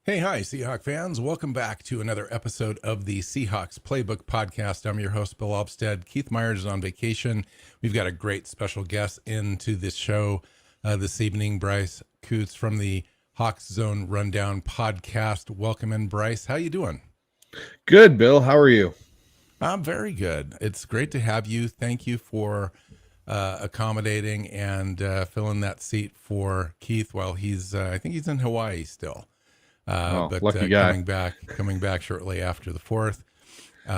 Hi, Seahawks fans. Welcome back to another episode of the Seahawks Playbook podcast. I'm your host, Bill Alvstad. Keith Myers is on vacation. We've got a great special guest into this show this evening, Bryce Coutts from the HawksZone Rundown podcast. Welcome in, Bryce. How you doing? Good, Bill. How are you? I'm very good. It's great to have you. Thank you for accommodating and filling that seat for Keith while he's, I think he's in Hawaii still. But lucky guy. coming back shortly after the 4th.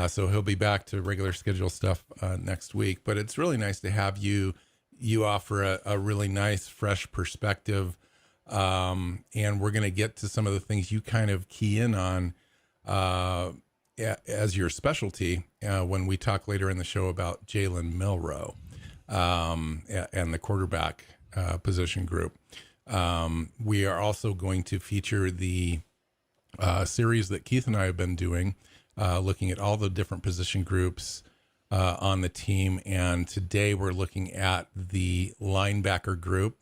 So he'll be back to regular schedule stuff next week. But it's really nice to have you. You offer a really nice, fresh perspective. And we're going to get to some of the things you kind of key in on as your specialty when we talk later in the show about Jalen Milroe and the quarterback position group. We are also going to feature the series that Keith and I have been doing, looking at all the different position groups on the team. And today we're looking at the linebacker group.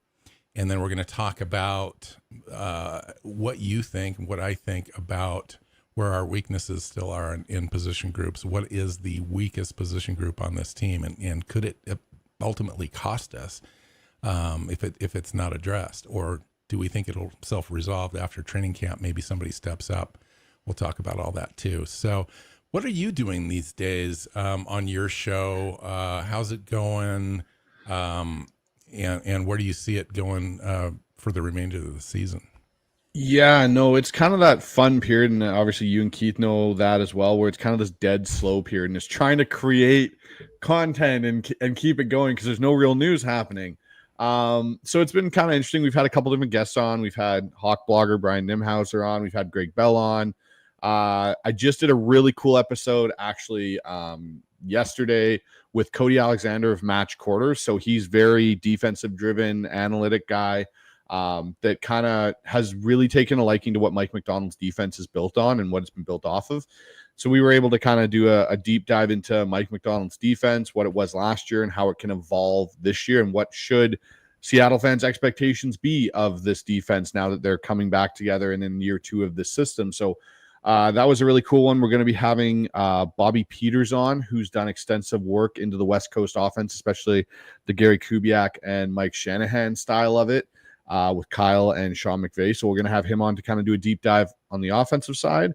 And then we're going to talk about what you think, what I think about where our weaknesses still are in position groups. What is the weakest position group on this team? And could it ultimately cost us? If it's not addressed, or do we think it'll self-resolve after training camp? Maybe somebody steps up. We'll talk about all that too. So what are you doing these days on your show? How's it going? And where do you see it going for the remainder of the season? Yeah, no, it's kind of that fun period, and obviously you and Keith know that as well, where it's kind of this dead slow period, and it's trying to create content and keep it going because there's no real news happening. So it's been kind of interesting. We've had a couple different guests on. We've had Hawk blogger Brian Nimhauser on. We've had Greg Bell on. I just did a really cool episode actually yesterday with Cody Alexander of Match Quarters. So he's very defensive driven, analytic guy that kind of has really taken a liking to what Mike McDonald's defense is built on and what it's been built off of. So we were able to kind of do a deep dive into Mike McDonald's defense, what it was last year and how it can evolve this year, and what should Seattle fans' expectations be of this defense now that they're coming back together and in year 2 of this system. So that was a really cool one. We're going to be having Bobby Peters on, who's done extensive work into the West Coast offense, especially the Gary Kubiak and Mike Shanahan style of it with Kyle and Sean McVay. So we're going to have him on to kind of do a deep dive on the offensive side.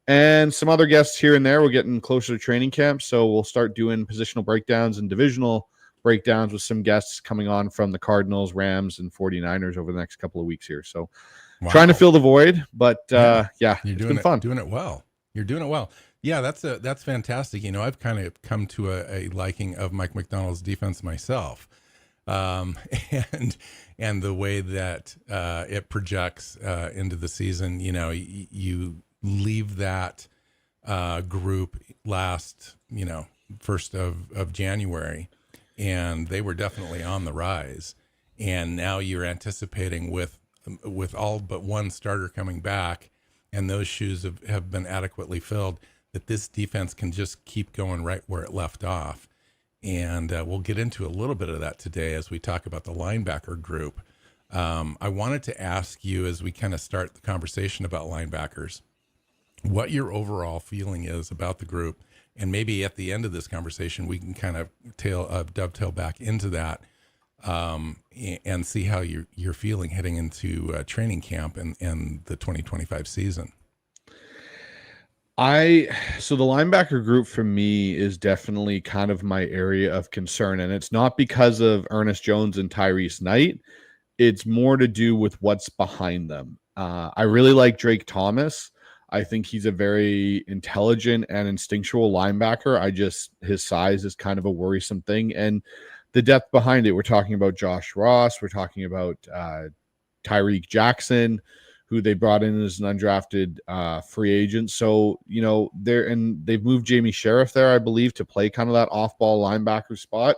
And some other guests here and there. We're getting closer to training camp, so we'll start doing positional breakdowns and divisional breakdowns with some guests coming on from the Cardinals, Rams, and 49ers over the next couple of weeks here. So trying to fill the void, but yeah, it's been fun. Doing it well. You're doing it well. Yeah, that's fantastic. You know, I've kind of come to a liking of Mike McDonald's defense myself, and the way that it projects into the season. You know, you leave that group last, 1st of January, and they were definitely on the rise. And now you're anticipating with all but one starter coming back, and those shoes have been adequately filled, that this defense can just keep going right where it left off. And we'll get into a little bit of that today as we talk about the linebacker group. I wanted to ask you, as we kind of start the conversation about linebackers, what your overall feeling is about the group, and maybe at the end of this conversation we can kind of dovetail back into that and see how you're feeling heading into training camp and the 2025 season. So the linebacker group for me is definitely kind of my area of concern, and it's not because of Ernest Jones and Tyrese Knight. It's more to do with what's behind them. I really like Drake Thomas. I think he's a very intelligent and instinctual linebacker. His size is kind of a worrisome thing. And the depth behind it, we're talking about Josh Ross. We're talking about Tyreek Jackson, who they brought in as an undrafted free agent. So, they've moved Jamie Sheriff there, I believe, to play kind of that off-ball linebacker spot.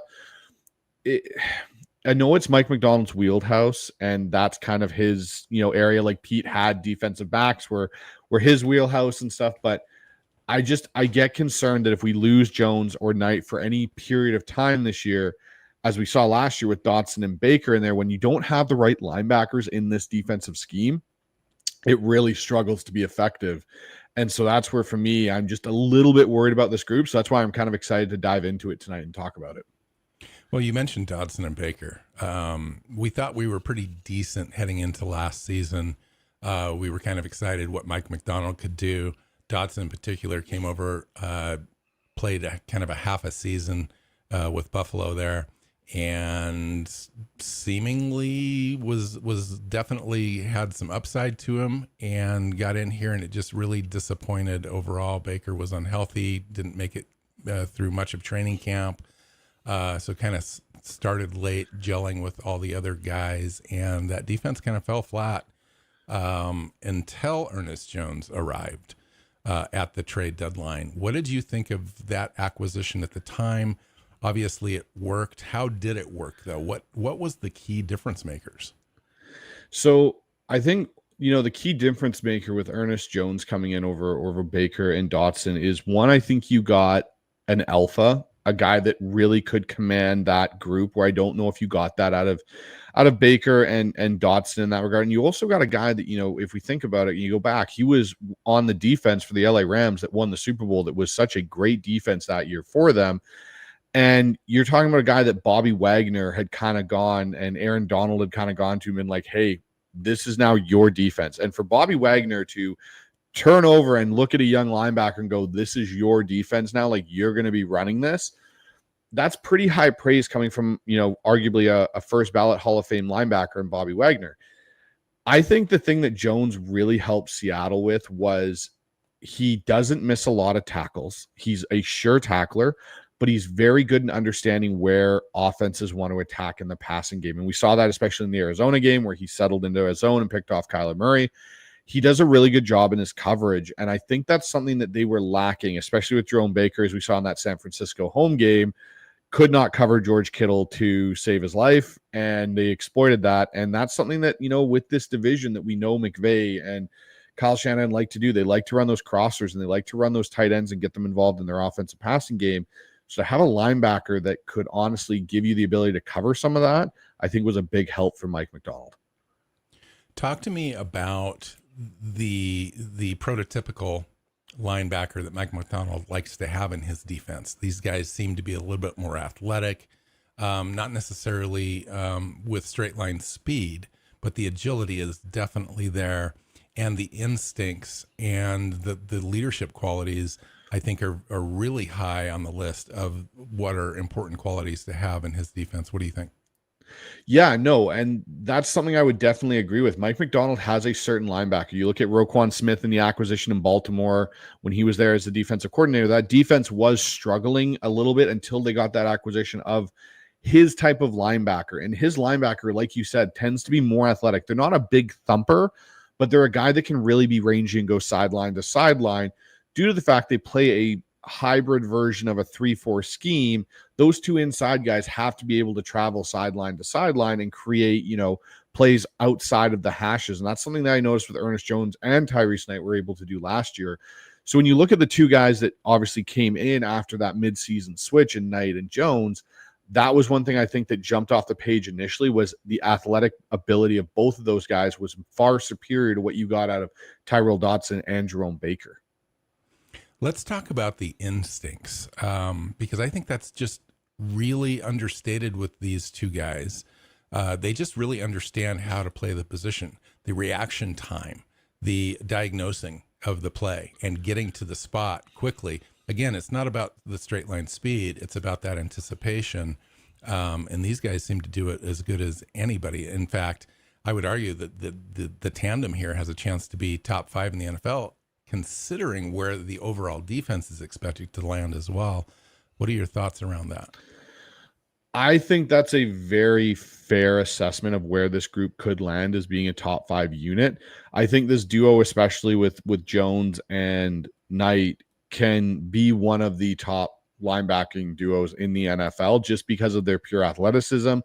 I know it's Mike McDonald's wheelhouse, and that's kind of his, area. Like Pete had defensive backs were his wheelhouse and stuff, but I get concerned that if we lose Jones or Knight for any period of time this year, as we saw last year with Dotson and Baker in there, when you don't have the right linebackers in this defensive scheme, it really struggles to be effective. And so that's where, for me, I'm just a little bit worried about this group. So that's why I'm kind of excited to dive into it tonight and talk about it. Well, you mentioned Dodson and Baker. We thought we were pretty decent heading into last season. We were kind of excited what Mike Macdonald could do. Dodson in particular came over, played kind of a half a season with Buffalo there, and seemingly was definitely had some upside to him, and got in here, and it just really disappointed overall. Baker was unhealthy, didn't make it through much of training camp. So kind of started late, gelling with all the other guys, and that defense kind of fell flat until Ernest Jones arrived at the trade deadline. What did you think of that acquisition at the time? Obviously, it worked. How did it work, though? What was the key difference makers? So I think, the key difference maker with Ernest Jones coming in over Baker and Dotson is, one, I think you got an alpha, a guy that really could command that group, where I don't know if you got that out of Baker and Dotson in that regard. And you also got a guy that, if we think about it, you go back, he was on the defense for the LA Rams that won the Super Bowl. That was such a great defense that year for them. And you're talking about a guy that Bobby Wagner had kind of gone, and Aaron Donald had kind of gone to him and like, hey, this is now your defense. And for Bobby Wagner to turn over and look at a young linebacker and go, this is your defense now, like, you're going to be running this. That's pretty high praise coming from, arguably a first ballot Hall of Fame linebacker in Bobby Wagner. I think the thing that Jones really helped Seattle with was he doesn't miss a lot of tackles. He's a sure tackler, but he's very good in understanding where offenses want to attack in the passing game. And we saw that especially in the Arizona game, where he settled into a zone and picked off Kyler Murray. He does a really good job in his coverage. And I think that's something that they were lacking, especially with Jerome Baker, as we saw in that San Francisco home game. Could not cover George Kittle to save his life, and they exploited that. And that's something that, with this division that we know McVay and Kyle Shanahan like to do. They like to run those crossers, and they like to run those tight ends and get them involved in their offensive passing game. So to have a linebacker that could honestly give you the ability to cover some of that, I think was a big help for Mike Macdonald. Talk to me about the prototypical linebacker that Mike Macdonald likes to have in his defense. These guys seem to be a little bit more athletic, not necessarily with straight line speed, but the agility is definitely there, and the instincts and the leadership qualities, I think, are really high on the list of what are important qualities to have in his defense. What do you think? Yeah, no, and that's something I would definitely agree with. Mike Macdonald has a certain linebacker. You look at Roquan Smith in the acquisition in Baltimore when he was there as the defensive coordinator. That defense was struggling a little bit until they got that acquisition of his type of linebacker. And his linebacker, like you said, tends to be more athletic. They're not a big thumper, but they're a guy that can really be rangy and go sideline to sideline due to the fact they play a hybrid version of a 3-4 scheme. Those two inside guys have to be able to travel sideline to sideline and create, plays outside of the hashes. And that's something that I noticed with Ernest Jones and Tyrese Knight were able to do last year. So when you look at the two guys that obviously came in after that midseason switch in Knight and Jones, that was one thing I think that jumped off the page initially, was the athletic ability of both of those guys was far superior to what you got out of Tyrell Dotson and Jerome Baker. Let's talk about the instincts, because I think that's just really understated with these two guys. They just really understand how to play the position, the reaction time, the diagnosing of the play, and getting to the spot quickly. Again, it's not about the straight line speed. It's about that anticipation. And these guys seem to do it as good as anybody. In fact, I would argue that the tandem here has a chance to be top 5 in the NFL, considering where the overall defense is expected to land as well. What are your thoughts around that? I think that's a very fair assessment of where this group could land as being a top 5 unit. I think this duo, especially with Jones and Knight, can be one of the top linebacking duos in the NFL just because of their pure athleticism.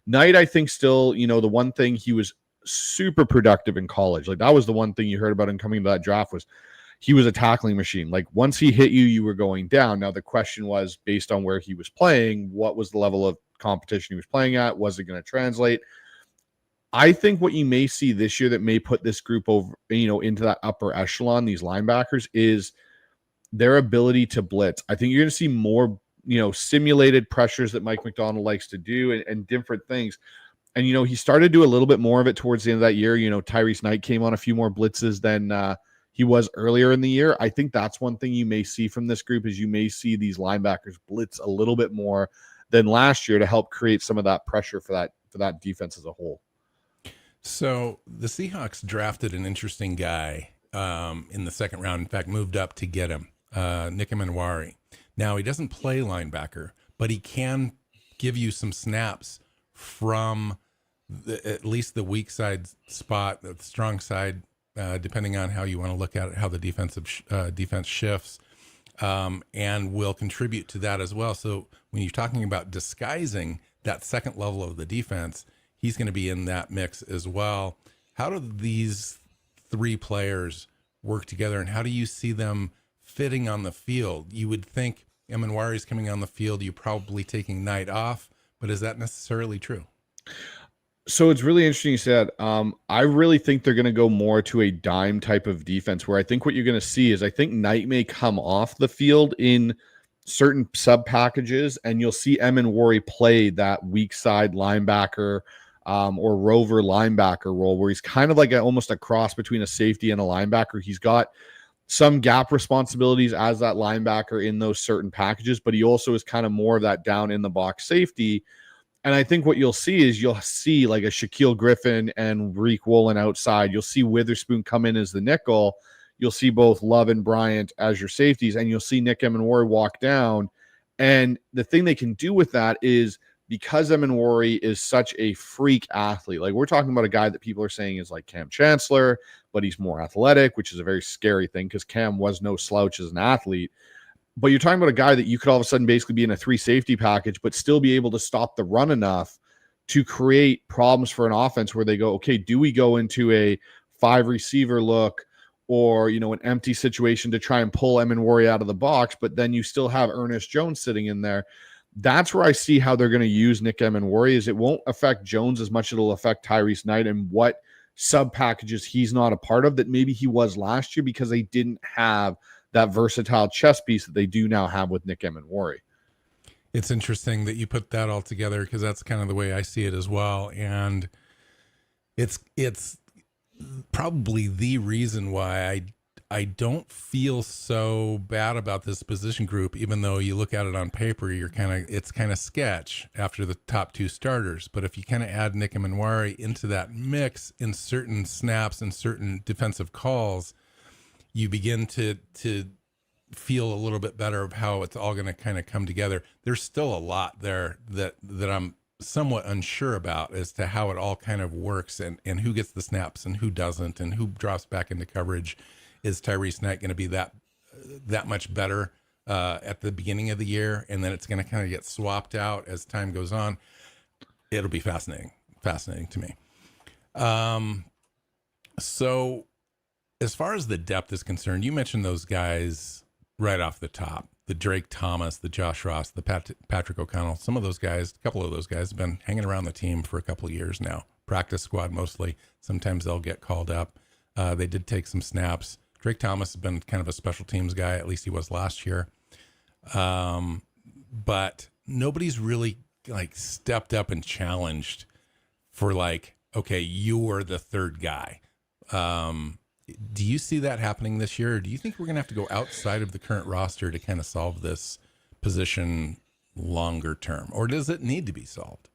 Knight, I think still, the one thing, he was super productive in college. Like, that was the one thing you heard about him coming to that draft, was he was a tackling machine. Like, once he hit you, you were going down. Now, the question was, based on where he was playing, what was the level of competition he was playing at? Was it going to translate? I think what you may see this year that may put this group over, into that upper echelon, these linebackers, is their ability to blitz. I think you're going to see more, simulated pressures that Mike Macdonald likes to do, and different things. And, he started to do a little bit more of it towards the end of that year. Tyrese Knight came on a few more blitzes than he was earlier in the year. I think that's one thing you may see from this group, is you may see these linebackers blitz a little bit more than last year to help create some of that pressure for that defense as a whole. So the Seahawks drafted an interesting guy in the second round. In fact, moved up to get him, Nick Emenwari. Now, he doesn't play linebacker, but he can give you some snaps from at least the weak side spot, the strong side, depending on how you want to look at it, how the defense shifts, and will contribute to that as well. So when you're talking about disguising that second level of the defense, he's going to be in that mix as well. How do these three players work together, and how do you see them fitting on the field? You would think Emenwari's coming on the field, you're probably taking Knight off, but is that necessarily true? So it's really interesting you said. I really think they're going to go more to a dime type of defense, where I think what you're going to see is I think Knight may come off the field in certain sub packages, and you'll see Emenwari play that weak side linebacker or rover linebacker role, where he's kind of like almost a cross between a safety and a linebacker. He's got some gap responsibilities as that linebacker in those certain packages, but he also is kind of more of that down in the box safety. And I think what you'll see is you'll see like a Shaquille Griffin and Reek Woolen outside. You'll see Witherspoon come in as the nickel. You'll see both Love and Bryant as your safeties, and you'll see Nick Emenwari walk down. And the thing they can do with that is, because Emenwari is such a freak athlete, like we're talking about a guy that people are saying is like Cam Chancellor, but he's more athletic, which is a very scary thing because Cam was no slouch as an athlete. But you're talking about a guy that you could all of a sudden basically be in a 3 safety package, but still be able to stop the run enough to create problems for an offense where they go, okay, do we go into a 5 receiver look or, an empty situation to try and pull Emenwari out of the box, but then you still have Ernest Jones sitting in there. That's where I see how they're going to use Nick Emenwari. Is it won't affect Jones as much as it'll affect Tyrese Knight and what sub packages he's not a part of that maybe he was last year, because they didn't have that versatile chess piece that they do now have with Nick Emenwari. It's interesting that you put that all together, because that's kind of the way I see it as well. And it's probably the reason why I don't feel so bad about this position group, even though you look at it on paper, it's kind of sketch after the top 2 starters. But if you kind of add Nick Emenwari into that mix in certain snaps and certain defensive calls, you begin to feel a little bit better of how it's all going to kind of come together. There's still a lot there that I'm somewhat unsure about as to how it all kind of works, and who gets the snaps and who doesn't, and who drops back into coverage. Is Tyrese Knight going to be that much better at the beginning of the year, and then it's going to kind of get swapped out as time goes on? It'll be fascinating to me. So as far as the depth is concerned, you mentioned those guys right off the top, the Drake Thomas, the Josh Ross, the Patrick O'Connell. Some of those guys, a couple of those guys have been hanging around the team for a couple of years now, practice squad mostly. Sometimes they'll get called up. They did take some snaps. Drake Thomas has been kind of a special teams guy, at least he was last year. But nobody's really like stepped up and challenged for like, okay, you are the third guy. Do you see that happening this year? Or do you think we're going to have to go outside of the current roster to kind of solve this position longer term? Or does it need to be solved?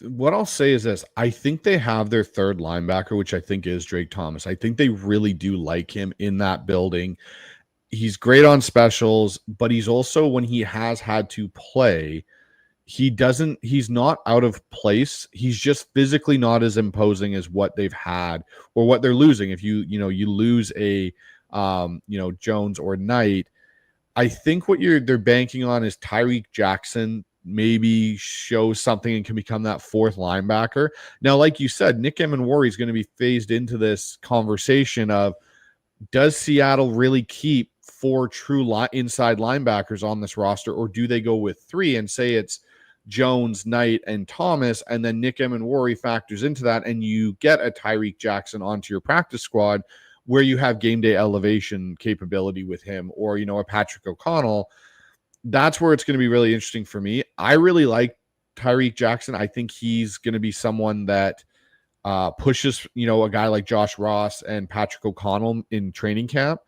What I'll say is this. I think they have their third linebacker, which I think is Drake Thomas. I think they really do like him in that building. He's great on specials, but he's also, when he has had to play, he's not out of place. He's just physically not as imposing as what they've had or what they're losing. If you lose a Jones or Knight, I think what they're banking on is Tyreek Jackson maybe shows something and can become that fourth linebacker. Now, like you said, Nick Emenwari is going to be phased into this conversation of, does Seattle really keep 4 true inside linebackers on this roster, or do they go with 3 and say it's Jones, Knight, and Thomas, and then Nick Emenwari factors into that, and you get a Tyreek Jackson onto your practice squad where you have game day elevation capability with him, or, a Patrick O'Connell. That's where it's going to be really interesting for me. I really like Tyreek Jackson. I think he's going to be someone that pushes, a guy like Josh Ross and Patrick O'Connell in training camp.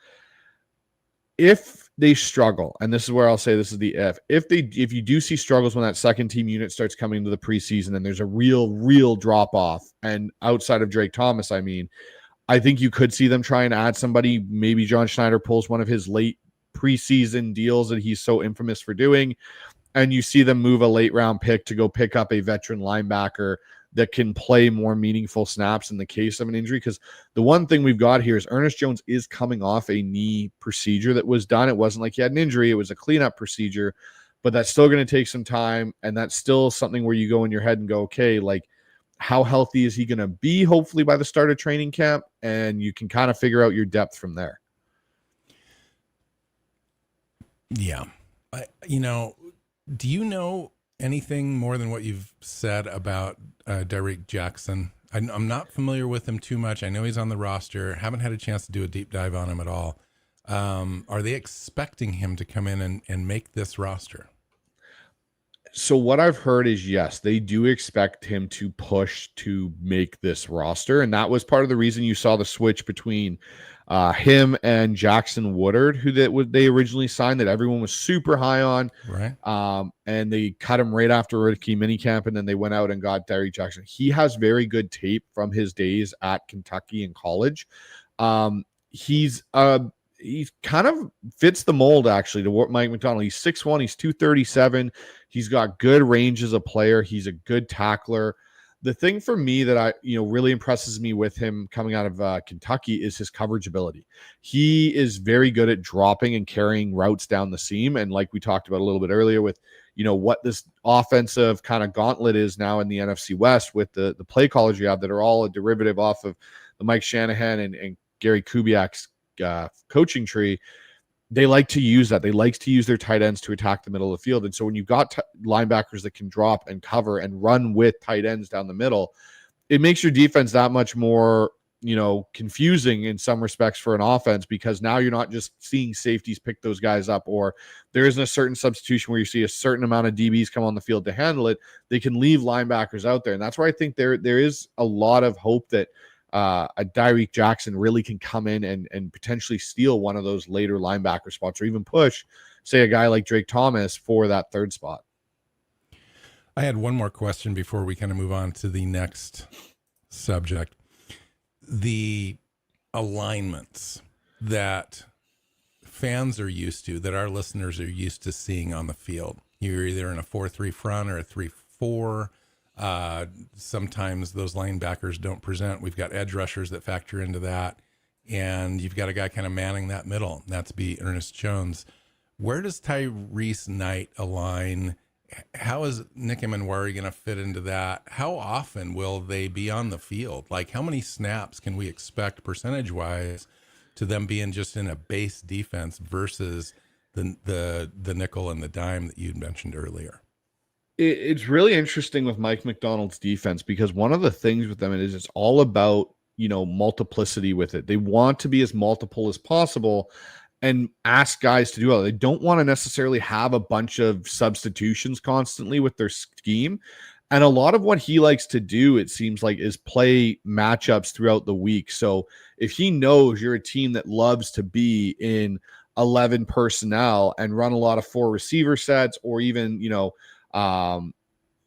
If they struggle, and this is where I'll say this is the if you do see struggles when that second team unit starts coming into the preseason and there's a real drop off, and outside of Drake Thomas, I think you could see them try and add somebody. Maybe John Schneider pulls one of his late preseason deals that he's so infamous for doing, and you see them move a late round pick to go pick up a veteran linebacker that can play more meaningful snaps in the case of an injury. Because the one thing we've got here is Ernest Jones is coming off a knee procedure that was done. It wasn't like he had an injury. It was a cleanup procedure, but that's still going to take some time. And that's still something where you go in your head and go, okay, like, how healthy is he going to be hopefully by the start of training camp? And you can kind of figure out your depth from there. Yeah. Do you know anything more than what you've said about Tyreek Jackson? I'm not familiar with him too much. I know he's on the roster. Haven't had a chance to do a deep dive on him at all. Are they expecting him to come in and make this roster? So what I've heard is, yes, they do expect him to push to make this roster. And that was part of the reason you saw the switch between him and Jackson Woodard, who they originally signed, that everyone was super high on. Right. And they cut him right after rookie minicamp, and then they went out and got Tyreek Jackson. He has very good tape from his days at Kentucky in college. He kind of fits the mold, actually, to what Mike Macdonald. He's 6'1", he's 237. He's got good range as a player. He's a good tackler. The thing for me that really impresses me with him coming out of Kentucky is his coverage ability. He is very good at dropping and carrying routes down the seam. And like we talked about a little bit earlier with, what this offensive kind of gauntlet is now in the NFC West with the play callers you have that are all a derivative off of the Mike Shanahan and Gary Kubiak's coaching tree. They like to use that. They like to use their tight ends to attack the middle of the field. And so when you've got linebackers that can drop and cover and run with tight ends down the middle, it makes your defense that much more, confusing in some respects for an offense, because now you're not just seeing safeties pick those guys up, or there isn't a certain substitution where you see a certain amount of DBs come on the field to handle it. They can leave linebackers out there. And that's where I think there is a lot of hope that a Tyreek Jackson really can come in and potentially steal one of those later linebacker spots, or even push, say, a guy like Drake Thomas for that third spot. I had one more question before we kind of move on to the next subject. The alignments that fans are used to, that our listeners are used to seeing on the field. You're either in a 4-3 front or a 3-4. Sometimes those linebackers don't present. We've got edge rushers that factor into that, and you've got a guy kind of manning that middle. That's be Ernest Jones. Where does Tyrese Knight align? How is Nick Emenwari going to fit into that? How often will they be on the field? Like, how many snaps can we expect percentage-wise to them being just in a base defense versus the nickel and the dime that you mentioned earlier? It's really interesting with Mike Macdonald's defense, because one of the things with them is it's all about, multiplicity with it. They want to be as multiple as possible and ask guys to do it. They don't want to necessarily have a bunch of substitutions constantly with their scheme. And a lot of what he likes to do, it seems like, is play matchups throughout the week. So if he knows you're a team that loves to be in 11 personnel and run a lot of 4 receiver sets, or even,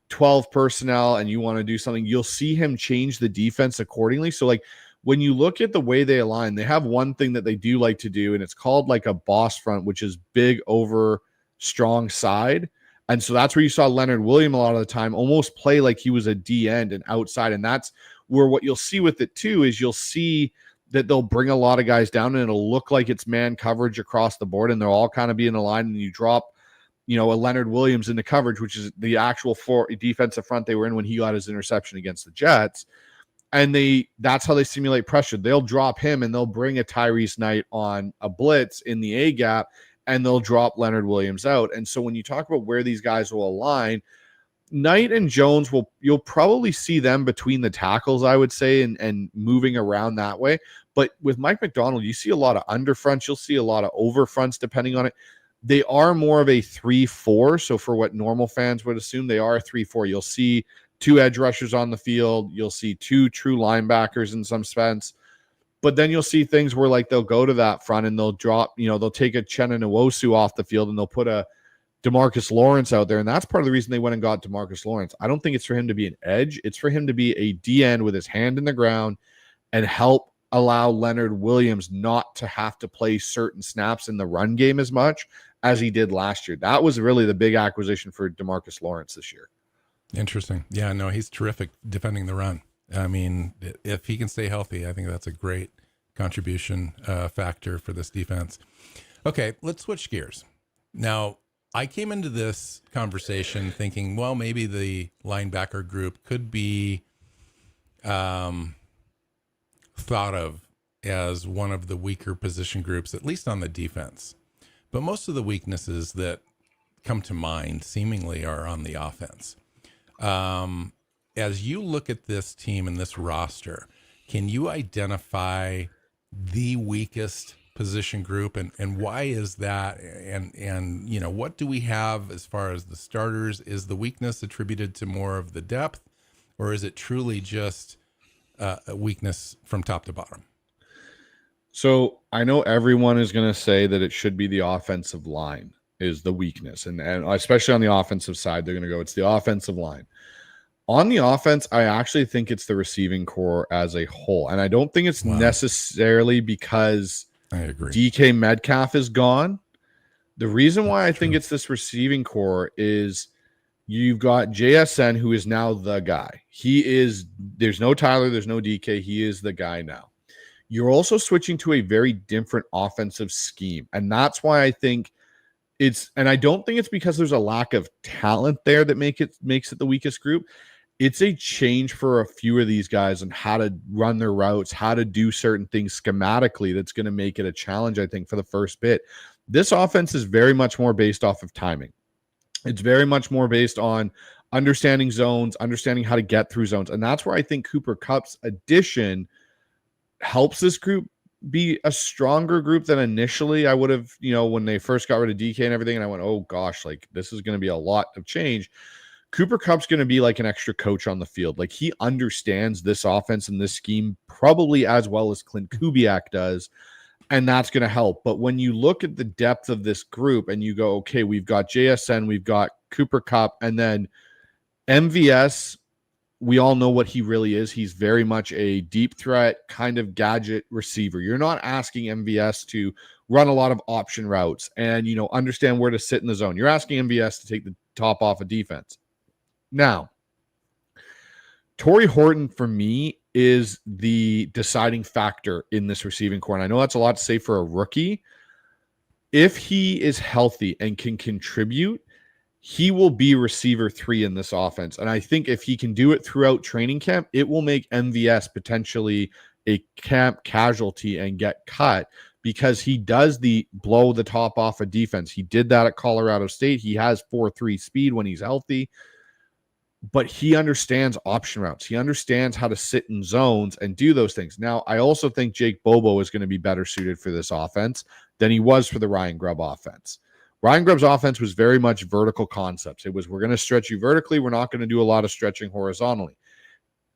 12 personnel, and you want to do something, you'll see him change the defense accordingly. So like, when you look at the way they align, they have one thing that they do like to do, and it's called like a boss front, which is big over strong side. And so that's where you saw Leonard Williams a lot of the time almost play like he was a D end and outside. And that's where what you'll see with it too is you'll see that they'll bring a lot of guys down, and it'll look like it's man coverage across the board, and they'll all kind of be in a line, and you drop, a Leonard Williams into coverage, which is the actual defensive front they were in when he got his interception against the Jets. And that's how they simulate pressure. They'll drop him, and they'll bring a Tyrese Knight on a blitz in the A gap, and they'll drop Leonard Williams out. And so when you talk about where these guys will align, Knight and Jones you'll probably see them between the tackles, I would say, and moving around that way. But with Mike Macdonald, you see a lot of underfronts, you'll see a lot of overfronts depending on it. They are more of a 3-4. So for what normal fans would assume, they are a 3-4. You'll see 2 edge rushers on the field, you'll see 2 true linebackers in some sense. But then you'll see things where like they'll go to that front and they'll drop, they'll take a Chenna Nwosu off the field and they'll put a DeMarcus Lawrence out there. And that's part of the reason they went and got DeMarcus Lawrence. I don't think it's for him to be an edge. It's for him to be a D-end with his hand in the ground and help allow Leonard Williams not to have to play certain snaps in the run game as much as he did last year. That was really the big acquisition for DeMarcus Lawrence this year. Interesting. Yeah, no, he's terrific defending the run. I mean, if he can stay healthy, I think that's a great contribution factor for this defense. Okay, let's switch gears. Now, I came into this conversation thinking, well, maybe the linebacker group could be thought of as one of the weaker position groups, at least on the defense. But most of the weaknesses that come to mind seemingly are on the offense. As you look at this team and this roster, can you identify the weakest position group and why is that? And what do we have as far as the starters? Is the weakness attributed to more of the depth, or is it truly just a weakness from top to bottom? So I know everyone is going to say that it should be the offensive line is the weakness. And especially on the offensive side, they're going to go, it's the offensive line. On the offense, I actually think it's the receiving core as a whole. And I don't think it's necessarily because I agree. DK Metcalf is gone. The reason why I think it's this receiving core is you've got JSN, who is now the guy. There's no Tyler, there's no DK. He is the guy now. You're also switching to a very different offensive scheme. And that's why I think and I don't think it's because there's a lack of talent there that makes it the weakest group. It's a change for a few of these guys on how to run their routes, how to do certain things schematically that's going to make it a challenge, I think, for the first bit. This offense is very much more based off of timing. It's very much more based on understanding zones, understanding how to get through zones. And that's where I think Cooper Kupp's addition helps this group be a stronger group than initially I would have, when they first got rid of DK and everything. And I went, oh gosh, like this is going to be a lot of change. Cooper Kupp's going to be like an extra coach on the field. Like he understands this offense and this scheme probably as well as Clint Kubiak does. And that's going to help. But when you look at the depth of this group and you go, okay, we've got JSN, we've got Cooper Kupp, and then MVS, we all know what he really is. He's very much a deep threat kind of gadget receiver. You're not asking MVS to run a lot of option routes and, understand where to sit in the zone. You're asking MVS to take the top off of defense. Now, Torrey Horton, for me, is the deciding factor in this receiving core. And I know that's a lot to say for a rookie. If he is healthy and can contribute, he will be receiver 3 in this offense. And I think if he can do it throughout training camp, it will make MVS potentially a camp casualty and get cut because he does the blow the top off of defense. He did that at Colorado State. He has 4.3 speed when he's healthy. But he understands option routes. He understands how to sit in zones and do those things. Now, I also think Jake Bobo is going to be better suited for this offense than he was for the Ryan Grubb offense. Ryan Grubb's offense was very much vertical concepts. It was, we're going to stretch you vertically. We're not going to do a lot of stretching horizontally.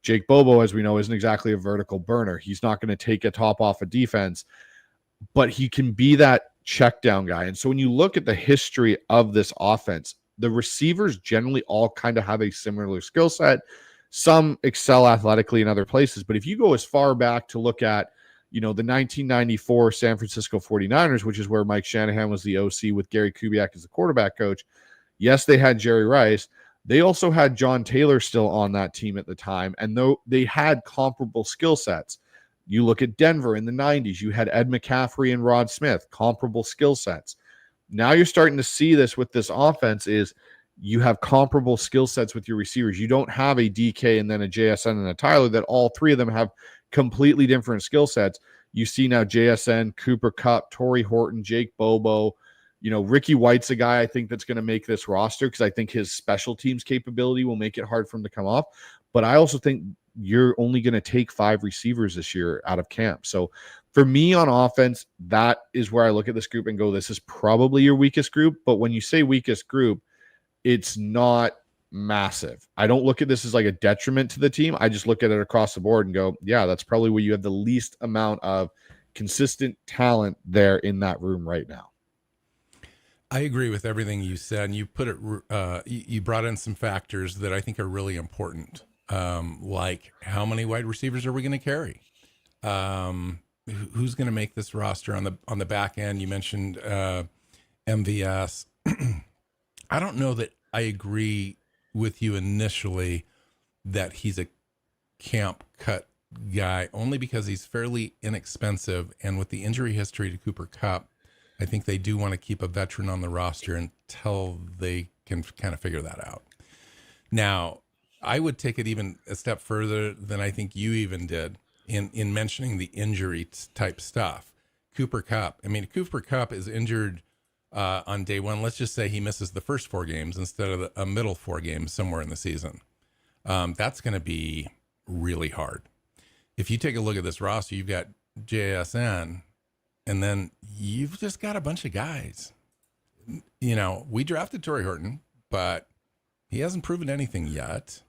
Jake Bobo, as we know, isn't exactly a vertical burner. He's not going to take a top off of defense, but he can be that check down guy. And so when you look at the history of this offense, the receivers generally all kind of have a similar skill set. Some excel athletically in other places. But if you go as far back to look at, the 1994 San Francisco 49ers, which is where Mike Shanahan was the OC with Gary Kubiak as the quarterback coach. Yes, they had Jerry Rice. They also had John Taylor still on that team at the time. And though they had comparable skill sets, you look at Denver in the 90s, you had Ed McCaffrey and Rod Smith, comparable skill sets. Now you're starting to see this with this offense is you have comparable skill sets with your receivers. You don't have a DK and then a JSN and a Tyler that all three of them have completely different skill sets. You see now JSN, Cooper Kupp, Torrey Horton, Jake Bobo, Ricky White's a guy I think that's going to make this roster because I think his special teams capability will make it hard for him to come off. But I also think you're only going to take 5 receivers this year out of camp. So for me on offense, that is where I look at this group and go, this is probably your weakest group. But when you say weakest group, it's not massive. I don't look at this as like a detriment to the team. I just look at it across the board and go, yeah, that's probably where you have the least amount of consistent talent there in that room right now. I agree with everything you said, and you put it. You brought in some factors that I think are really important, like how many wide receivers are we going to carry? Who's going to make this roster on the back end? You mentioned MVS. I don't know that I agree with you initially that he's a camp cut guy, only because he's fairly inexpensive, and with the injury history to Cooper Kupp, I think they do want to keep a veteran on the roster until they can kind of figure that out. Now, I would take it even a step further than I think you even did in mentioning the injury type stuff. Cooper Kupp. I mean, Cooper Kupp is injured on day one. Let's just say he misses the first 4 games instead of a middle 4 games somewhere in the season. That's going to be really hard. If you take a look at this roster, you've got JSN, and then you've just got a bunch of guys. We drafted Torrey Horton, but he hasn't proven anything yet.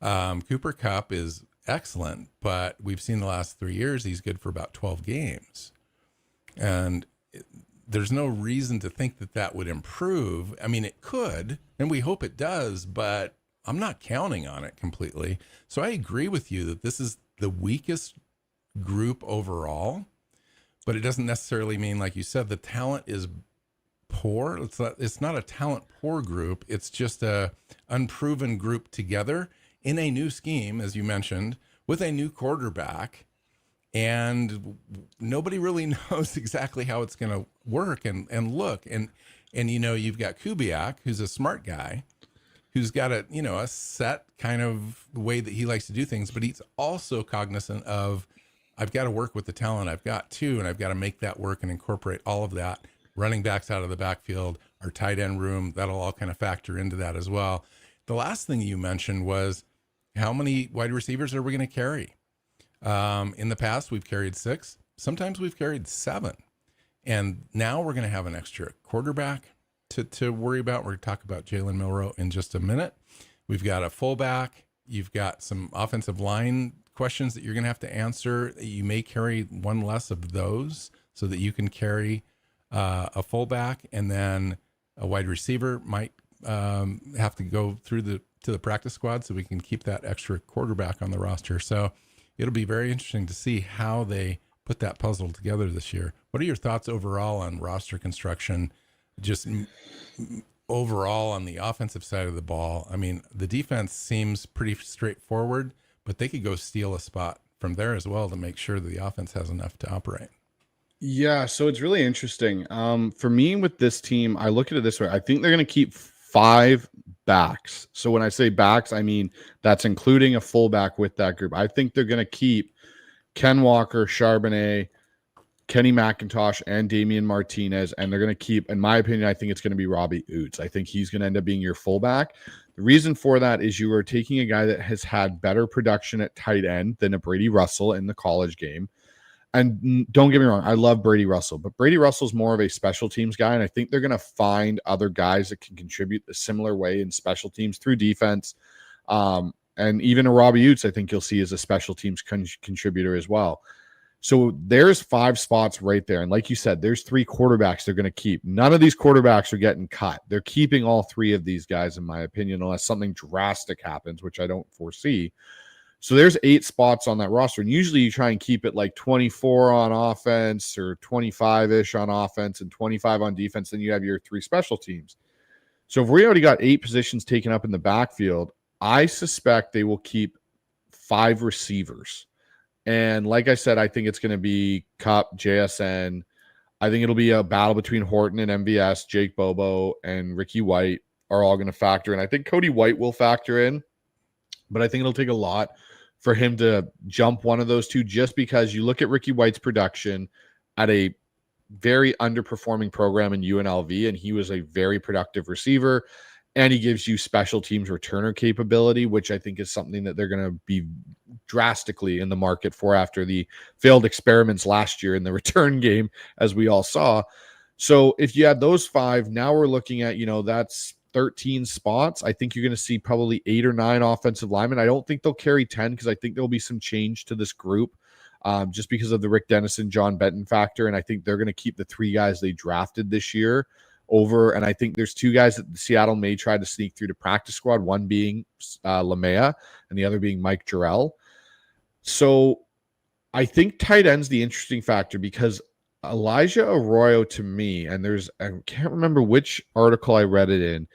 Cooper Kupp is excellent, but we've seen the last 3 years he's good for about 12 games. And there's no reason to think that would improve. I mean, it could, and we hope it does, but I'm not counting on it completely. So I agree with you that this is the weakest group overall, but it doesn't necessarily mean, like you said, the talent is poor. It's not a talent poor group. It's just a unproven group together in a new scheme, as you mentioned, with a new quarterback, and nobody really knows exactly how it's going to work and look. And you've got Kubiak, who's a smart guy, who's got a set kind of way that he likes to do things, but he's also cognizant of, I've got to work with the talent I've got too, and I've got to make that work and incorporate all of that. Running backs out of the backfield, our tight end room, that'll all kind of factor into that as well. The last thing you mentioned was, how many wide receivers are we going to carry? In the past, we've carried 6. Sometimes we've carried 7. And now we're going to have an extra quarterback to worry about. We're going to talk about Jalen Milroe in just a minute. We've got a fullback. You've got some offensive line questions that you're going to have to answer. You may carry 1 less of those so that you can carry a fullback, and then a wide receiver might have to go through to the practice squad so we can keep that extra quarterback on the roster. So it'll be very interesting to see how they put that puzzle together this year. What are your thoughts overall on roster construction, just overall on the offensive side of the ball? I mean, the defense seems pretty straightforward, but they could go steal a spot from there as well to make sure that the offense has enough to operate. Yeah, so it's really interesting. For me with this team, I look at it this way. I think they're going to keep 5 backs. So when I say backs, I mean that's including a fullback with that group. I think they're going to keep Ken Walker, Charbonnet, Kenny McIntosh, and Damian Martinez, and they're going to keep, in my opinion, I think it's going to be Robbie Oots. I think he's going to end up being your fullback. The reason for that is you are taking a guy that has had better production at tight end than a Brady Russell in the college game. And don't get me wrong, I love Brady Russell, but Brady Russell's more of a special teams guy, and I think they're going to find other guys that can contribute a similar way in special teams through defense. And even a Robbie Oots, I think you'll see as a special teams contributor as well. So there's 5 spots right there. And like you said, there's 3 quarterbacks they're going to keep. None of these quarterbacks are getting cut. They're keeping all 3 of these guys, in my opinion, unless something drastic happens, which I don't foresee. So there's 8 spots on that roster. And usually you try and keep it like 24 on offense or 25-ish on offense and 25 on defense. Then you have your 3 special teams. So if we already got 8 positions taken up in the backfield, I suspect they will keep 5 receivers. And like I said, I think it's going to be Kupp, JSN. I think it'll be a battle between Horton and MVS. Jake Bobo and Ricky White are all going to factor in. I think Cody White will factor in, but I think it'll take a lot for him to jump one of those 2, just because you look at Ricky White's production at a very underperforming program in UNLV, and he was a very productive receiver. And he gives you special teams returner capability, which I think is something that they're going to be drastically in the market for after the failed experiments last year in the return game, as we all saw. So if you had those 5, now we're looking at, that's 13 spots. I think you're going to see probably 8 or 9 offensive linemen. I don't think they'll carry 10 because I think there'll be some change to this group just because of the Rick Dennison, John Benton factor. And I think they're going to keep the 3 guys they drafted this year over. And I think there's 2 guys that Seattle may try to sneak through to practice squad, one being Lamea and the other being Mike Jarrell. So I think tight end's the interesting factor because Elijah Arroyo, to me, and I can't remember which article I read it in.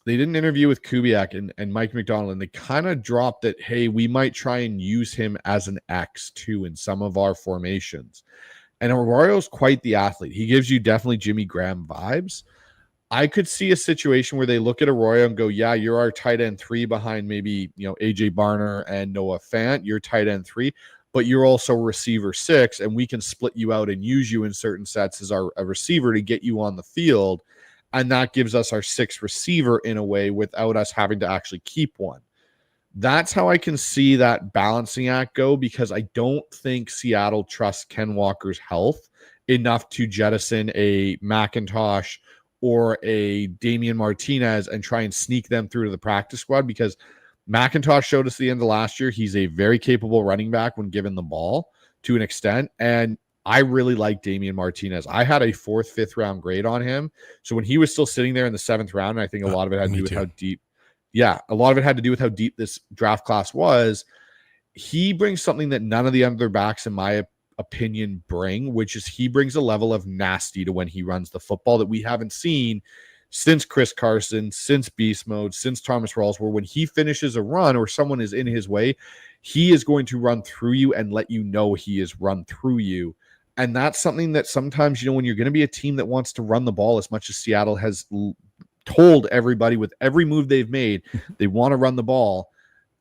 They did an interview with Kubiak and Mike McDonald, and they kind of dropped that, hey, we might try and use him as an X too in some of our formations. And Arroyo's quite the athlete. He gives you definitely Jimmy Graham vibes. I could see a situation where they look at Arroyo and go, yeah, you're our tight end 3 behind maybe, AJ Barner and Noah Fant. You're tight end 3, but you're also receiver 6, and we can split you out and use you in certain sets as a receiver to get you on the field. And that gives us our 6th receiver in a way without us having to actually keep one. That's how I can see that balancing act go, because I don't think Seattle trusts Ken Walker's health enough to jettison a McIntosh or a Damian Martinez and try and sneak them through to the practice squad, because McIntosh showed us at the end of last year he's a very capable running back when given the ball to an extent, and I really like Damian Martinez. I had a 4th, 5th round grade on him. So when he was still sitting there in the 7th round, I think a lot of it had to do with how deep. Yeah, a lot of it had to do with how deep this draft class was. He brings something that none of the other backs, in my opinion, bring, which is he brings a level of nasty to when he runs the football that we haven't seen since Chris Carson, since Beast Mode, since Thomas Rawls, where when he finishes a run or someone is in his way, he is going to run through you and let you know he is run through you. And that's something that sometimes, when you're going to be a team that wants to run the ball as much as Seattle has told everybody with every move they've made, they want to run the ball.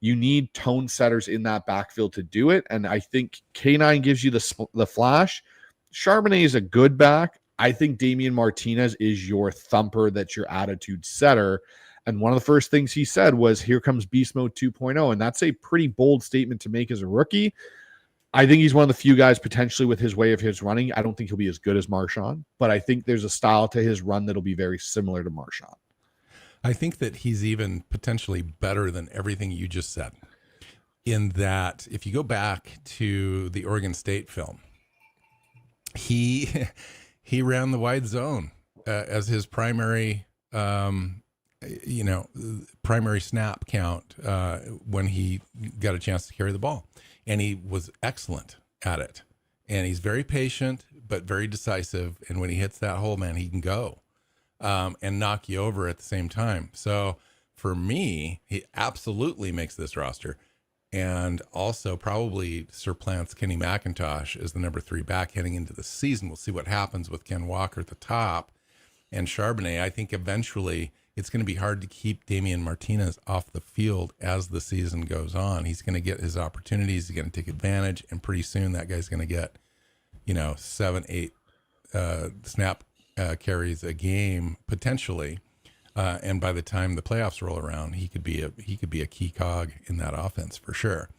You need tone setters in that backfield to do it. And I think K9 gives you the flash. Charbonnet is a good back. I think Damian Martinez is your thumper. That's your attitude setter. And one of the first things he said was, here comes Beast Mode 2.0. And that's a pretty bold statement to make as a rookie. I think he's one of the few guys potentially with his way of his running. I don't think he'll be as good as Marshawn, but I think there's a style to his run that'll be very similar to Marshawn. I think that he's even potentially better than everything you just said, in that if you go back to the Oregon State film, he ran the wide zone as his primary primary snap count when he got a chance to carry the ball. And he was excellent at it. And he's very patient, but very decisive. And when he hits that hole, man, he can go and knock you over at the same time. So for me, he absolutely makes this roster, and also probably surplants Kenny McIntosh as the number 3 back heading into the season. We'll see what happens with Ken Walker at the top and Charbonnet. I think eventually it's going to be hard to keep Damian Martinez off the field as the season goes on. He's going to get his opportunities. He's going to take advantage. And pretty soon that guy's going to get, 7, 8 snap carries a game potentially. And by the time the playoffs roll around, he could be a key cog in that offense for sure.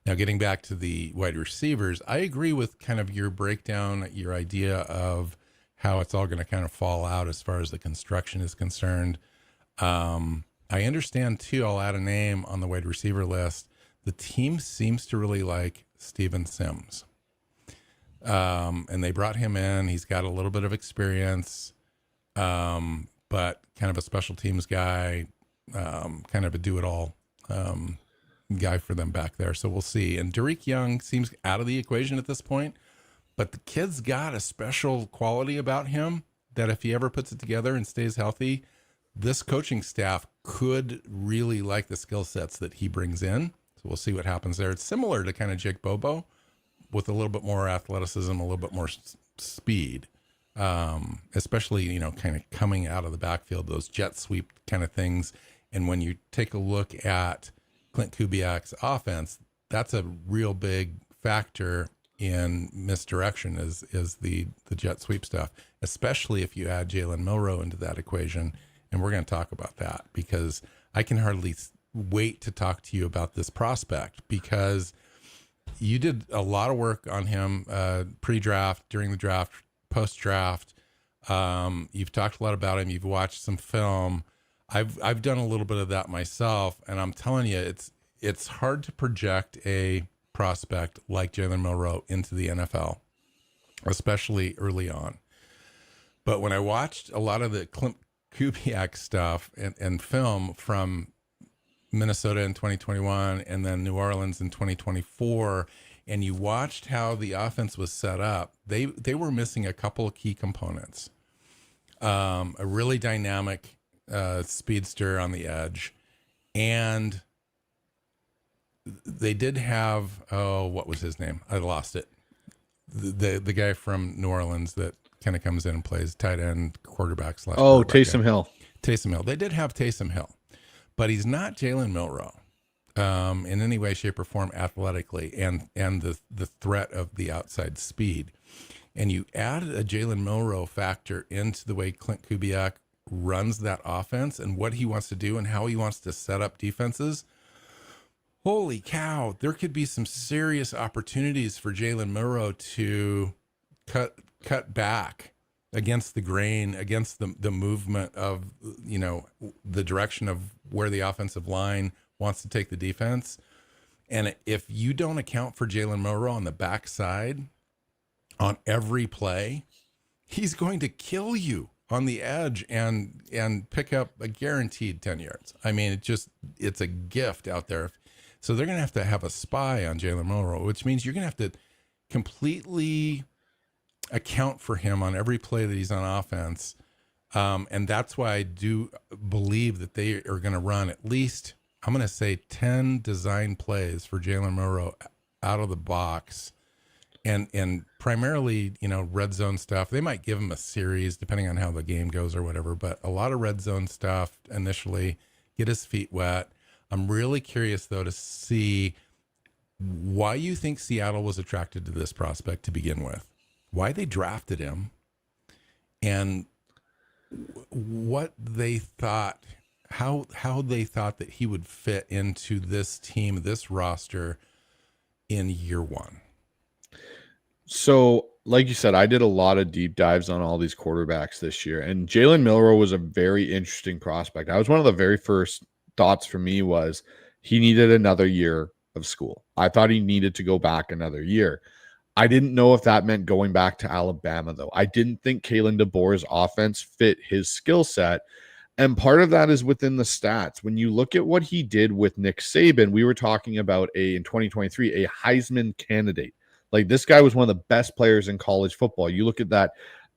Now, getting back to the wide receivers, I agree with kind of your breakdown, your idea of how it's all going to kind of fall out as far as the construction is concerned. I understand too, I'll add a name on the wide receiver list. The team seems to really like Steven Sims. And they brought him in. He's got a little bit of experience, but kind of a special teams guy, kind of a do-it-all guy for them back there. So we'll see. And Derek Young seems out of the equation at this point, but the kid's got a special quality about him that if he ever puts it together and stays healthy, this coaching staff could really like the skill sets that he brings in. So we'll see what happens there. It's similar to kind of Jake Bobo with a little bit more athleticism, a little bit more speed, especially, kind of coming out of the backfield, those jet sweep kind of things. And when you take a look at Clint Kubiak's offense, that's a real big factor in misdirection is the jet sweep stuff, especially if you add Jalen Milroe into that equation. And we're going to talk about that because I can hardly wait to talk to you about this prospect, because you did a lot of work on him pre-draft, during the draft, post-draft. You've talked a lot about him. You've watched some film. I've done a little bit of that myself, and I'm telling you, it's hard to project a prospect like Jalen Milroe into the NFL, especially early on. But when I watched a lot of the Clint Kubiak stuff and film from Minnesota in 2021 and then New Orleans in 2024, and you watched how the offense was set up, they were missing a couple of key components. A really dynamic speedster on the edge, and they did have, what was his name? I lost it. The guy from New Orleans that kind of comes in and plays tight end, quarterback / Taysom Hill. Taysom Hill. They did have Taysom Hill, but he's not Jalen Milroe in any way, shape, or form athletically, and the threat of the outside speed. And you add a Jalen Milroe factor into the way Clint Kubiak runs that offense and what he wants to do and how he wants to set up defenses. Holy cow, there could be some serious opportunities for Jalen Milroe to cut back against the grain, against the movement of, the direction of where the offensive line wants to take the defense. And if you don't account for Jalen Milroe on the backside on every play, he's going to kill you on the edge and pick up a guaranteed 10 yards. I mean, it's a gift out there. So they're going to have a spy on Jalen Milroe, which means you're going to have to completely account for him on every play that he's on offense. And that's why I do believe that they are going to run at least, I'm going to say 10 design plays for Jalen Milroe out of the box. And primarily, red zone stuff. They might give him a series depending on how the game goes or whatever, but a lot of red zone stuff initially, get his feet wet. I'm really curious, though, to see why you think Seattle was attracted to this prospect to begin with, why they drafted him, and what they thought, how they thought that he would fit into this team, this roster in year one. So, like you said, I did a lot of deep dives on all these quarterbacks this year, and Jalen Milroe was a very interesting prospect. I was one of the very first thoughts for me was he needed another year of school. I thought he needed to go back another year. I didn't know if that meant going back to Alabama, though. I didn't think Kalen DeBoer's offense fit his skill set. And part of that is within the stats. When you look at what he did with Nick Saban, we were talking about in 2023, a Heisman candidate. Like, this guy was one of the best players in college football. You look at that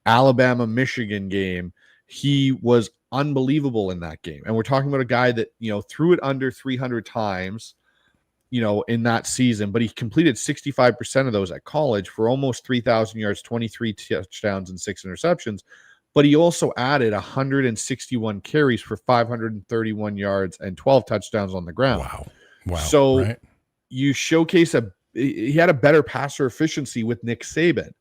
Alabama-Michigan game, he was unbelievable in that game. And we're talking about a guy that, threw it under 300 times, in that season, but he completed 65% of those at college for almost 3,000 yards, 23 touchdowns, and 6 interceptions. But he also added 161 carries for 531 yards and 12 touchdowns on the ground. Wow. So right? You showcase he had a better passer efficiency with Nick Saban.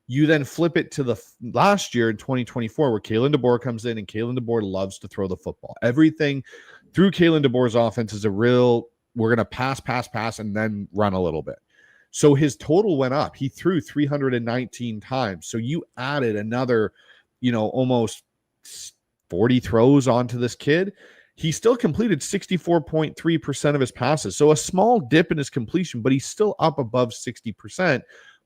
You then flip it to the last year in 2024, where Kalen DeBoer comes in, and Kalen DeBoer loves to throw the football. Everything through Kalen DeBoer's offense is we're going to pass, and then run a little bit. So his total went up. He threw 319 times. So you added another, almost 40 throws onto this kid. He still completed 64.3% of his passes. So a small dip in his completion, but he's still up above 60%.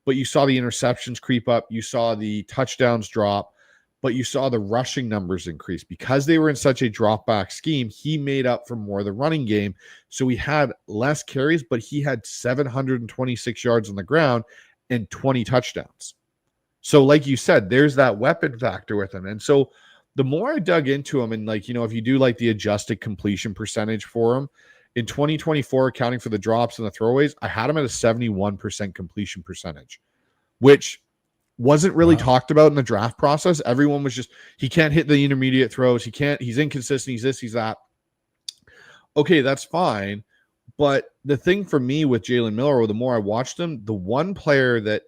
But you saw the interceptions creep up. You saw the touchdowns drop. But you saw the rushing numbers increase. Because they were in such a drop-back scheme, he made up for more of the running game. So he had less carries, but he had 726 yards on the ground and 20 touchdowns. So like you said, there's that weapon factor with him. And so the more I dug into him, and if you do like the adjusted completion percentage for him, in 2024, accounting for the drops and the throwaways, I had him at a 71% completion percentage, which wasn't really talked about in the draft process. Everyone was just, he can't hit the intermediate throws. He's inconsistent. He's this, he's that. Okay, that's fine. But the thing for me with Jalen Milroe, the more I watched him, the one player that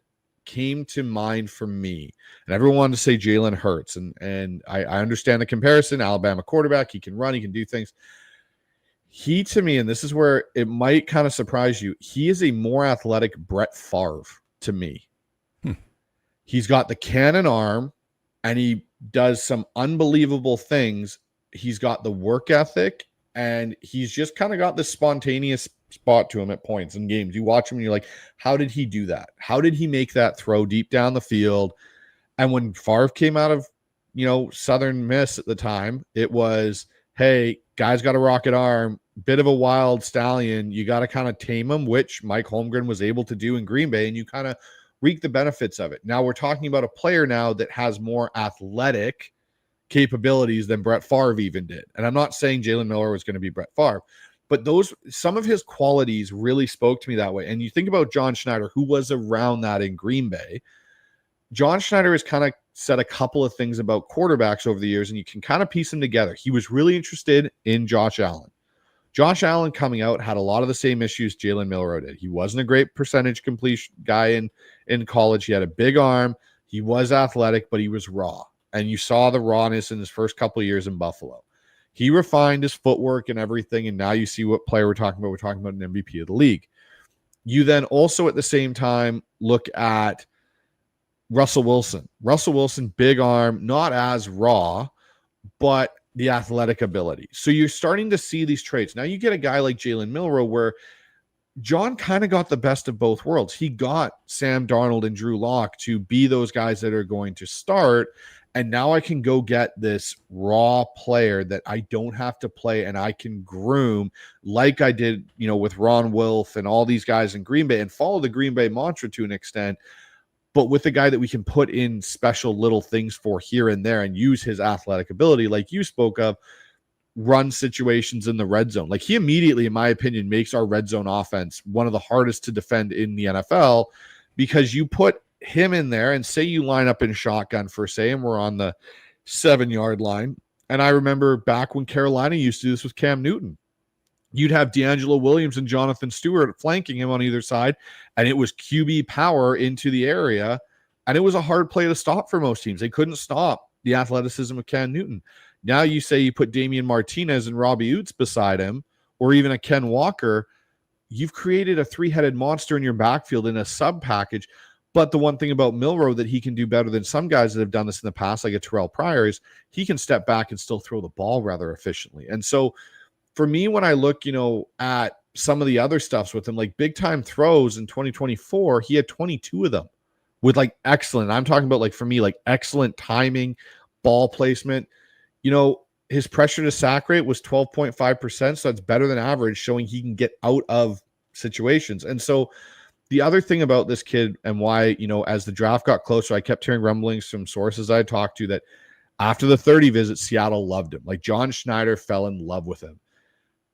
came to mind for me, and everyone wanted to say Jalen Hurts, and I understand the comparison. Alabama quarterback, he can run, he can do things. He, to me, and this is where it might kind of surprise you, he is a more athletic Brett Favre to me. He's got the cannon arm, and he does some unbelievable things. He's got the work ethic, and he's just kind of got this spontaneous spot to him at points in games. You watch him and you're like, how did he do that? How did he make that throw deep down the field? And when Favre came out of, Southern Miss at the time, it was, hey, guy's got a rocket arm, bit of a wild stallion. You got to kind of tame him, which Mike Holmgren was able to do in Green Bay, and you kind of reap the benefits of it. Now we're talking about a player now that has more athletic capabilities than Brett Favre even did. And I'm not saying Jalen Milroe is going to be Brett Favre, but some of his qualities really spoke to me that way. And you think about John Schneider, who was around that in Green Bay. John Schneider has kind of said a couple of things about quarterbacks over the years, and you can kind of piece them together. He was really interested in Josh Allen. Josh Allen coming out had a lot of the same issues Jalen Milroe did. He wasn't a great percentage completion guy in college. He had a big arm. He was athletic, but he was raw. And you saw the rawness in his first couple of years in Buffalo. He refined his footwork and everything, and now you see what player we're talking about. We're talking about an MVP of the league. You then also at the same time look at Russell Wilson. Russell Wilson, big arm, not as raw, but the athletic ability. So you're starting to see these traits. Now you get a guy like Jalen Milroe where John kind of got the best of both worlds. He got Sam Darnold and Drew Lock to be those guys that are going to start. And now I can go get this raw player that I don't have to play and I can groom like I did, with Ron Wilf and all these guys in Green Bay and follow the Green Bay mantra to an extent, but with the guy that we can put in special little things for here and there and use his athletic ability, like you spoke of, run situations in the red zone. Like he immediately, in my opinion, makes our red zone offense one of the hardest to defend in the NFL because you put him in there and say you line up in shotgun for say, and we're on the 7-yard line. And I remember back when Carolina used to do this with Cam Newton. You'd have D'Angelo Williams and Jonathan Stewart flanking him on either side, and it was QB power into the area, and it was a hard play to stop for most teams. They couldn't stop the athleticism of Cam Newton. Now you say you put Damian Martinez and Robbie Oots beside him, or even a Ken Walker, you've created a three-headed monster in your backfield in a sub-package. But the one thing about Milroe that he can do better than some guys that have done this in the past, like a Terrell Pryor, is he can step back and still throw the ball rather efficiently. And so for me, when I look, at some of the other stuffs with him, like big time throws in 2024, he had 22 of them with like excellent. I'm talking about like for me, like excellent timing, ball placement. His pressure to sack rate was 12.5%. So that's better than average, showing he can get out of situations. And so the other thing about this kid and why, as the draft got closer, I kept hearing rumblings from sources I talked to that after the 30 visit, Seattle loved him. Like John Schneider fell in love with him.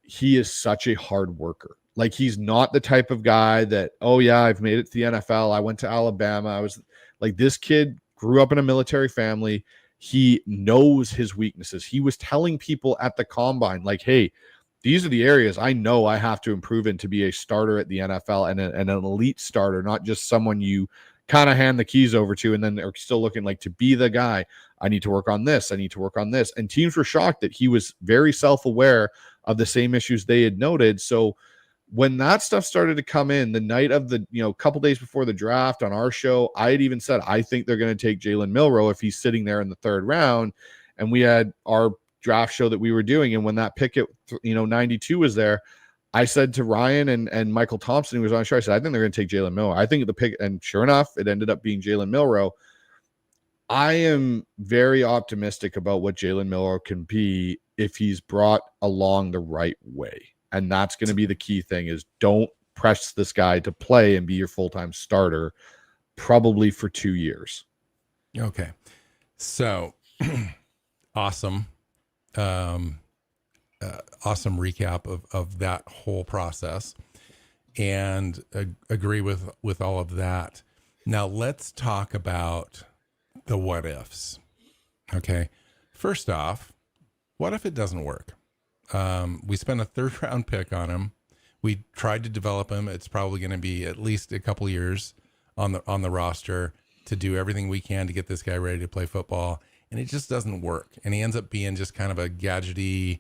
He is such a hard worker. Like he's not the type of guy that, oh yeah, I've made it to the NFL. I went to Alabama. I was like, this kid grew up in a military family. He knows his weaknesses. He was telling people at the combine, like, hey, these are the areas I know I have to improve in to be a starter at the NFL and an elite starter, not just someone you kind of hand the keys over to and then are still looking like to be the guy. I need to work on this. I need to work on this. And teams were shocked that he was very self-aware of the same issues they had noted. So when that stuff started to come in the night of the, couple days before the draft on our show, I had even said, I think they're going to take Jalen Milroe if he's sitting there in the third round. And we had our draft show that we were doing. And when that pick at, 92 was there, I said to Ryan and Michael Thompson, who was on the show, I said, I think they're going to take Jalen Milroe. I think the pick, and sure enough, it ended up being Jalen Milroe. I am very optimistic about what Jalen Milroe can be if he's brought along the right way. And that's going to be the key thing is don't press this guy to play and be your full-time starter probably for 2 years. Okay. So awesome. Awesome recap of that whole process and agree with all of that. Now let's talk about the what ifs. Okay. First off, what if it doesn't work? We spent a third round pick on him. We tried to develop him. It's probably going to be at least a couple years on the roster to do everything we can to get this guy ready to play football, and it just doesn't work. And he ends up being just kind of a gadgety,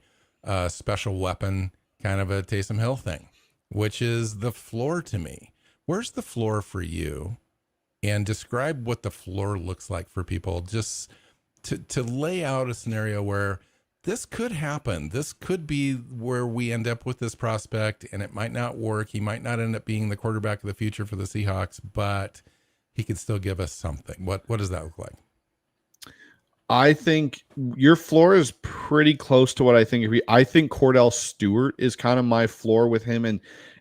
special weapon, kind of a Taysom Hill thing, which is the floor to me. Where's the floor for you? And describe what the floor looks like for people, just to lay out a scenario where this could happen. This could be where we end up with this prospect, and it might not work. He might not end up being the quarterback of the future for the Seahawks, but he could still give us something. What does that look like? I think your floor is pretty close to what I think. I think Cordell Stewart is kind of my floor with him, and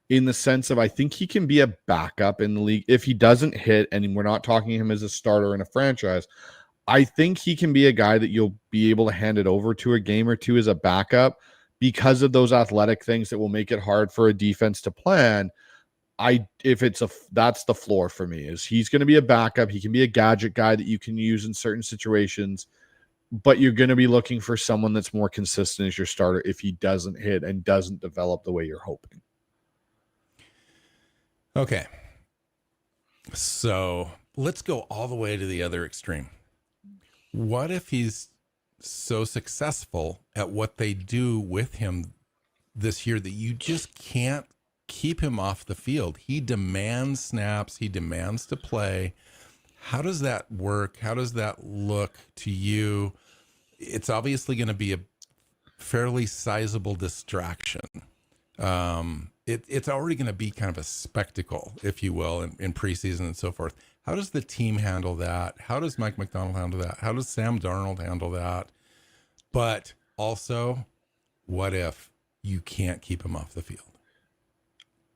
in the sense of I think he can be a backup in the league if he doesn't hit, and we're not talking him as a starter in a franchise. I think he can be a guy that you'll be able to hand it over to a game or two as a backup because of those athletic things that will make it hard for a defense to plan. That's the floor for me, is he's going to be a backup. He can be a gadget guy that you can use in certain situations, but you're going to be looking for someone that's more consistent as your starter if he doesn't hit and doesn't develop the way you're hoping. Okay. So let's go all the way to the other extreme. What if he's so successful at what they do with him this year that you just can't keep him off the field? He demands snaps. He demands to play. How does that work? How does that look to you? It's obviously going to be a fairly sizable distraction. It's already going to be kind of a spectacle, if you will, in preseason and so forth. How does the team handle that? How does Mike Macdonald handle that? How does Sam Darnold handle that? But also, what if you can't keep him off the field?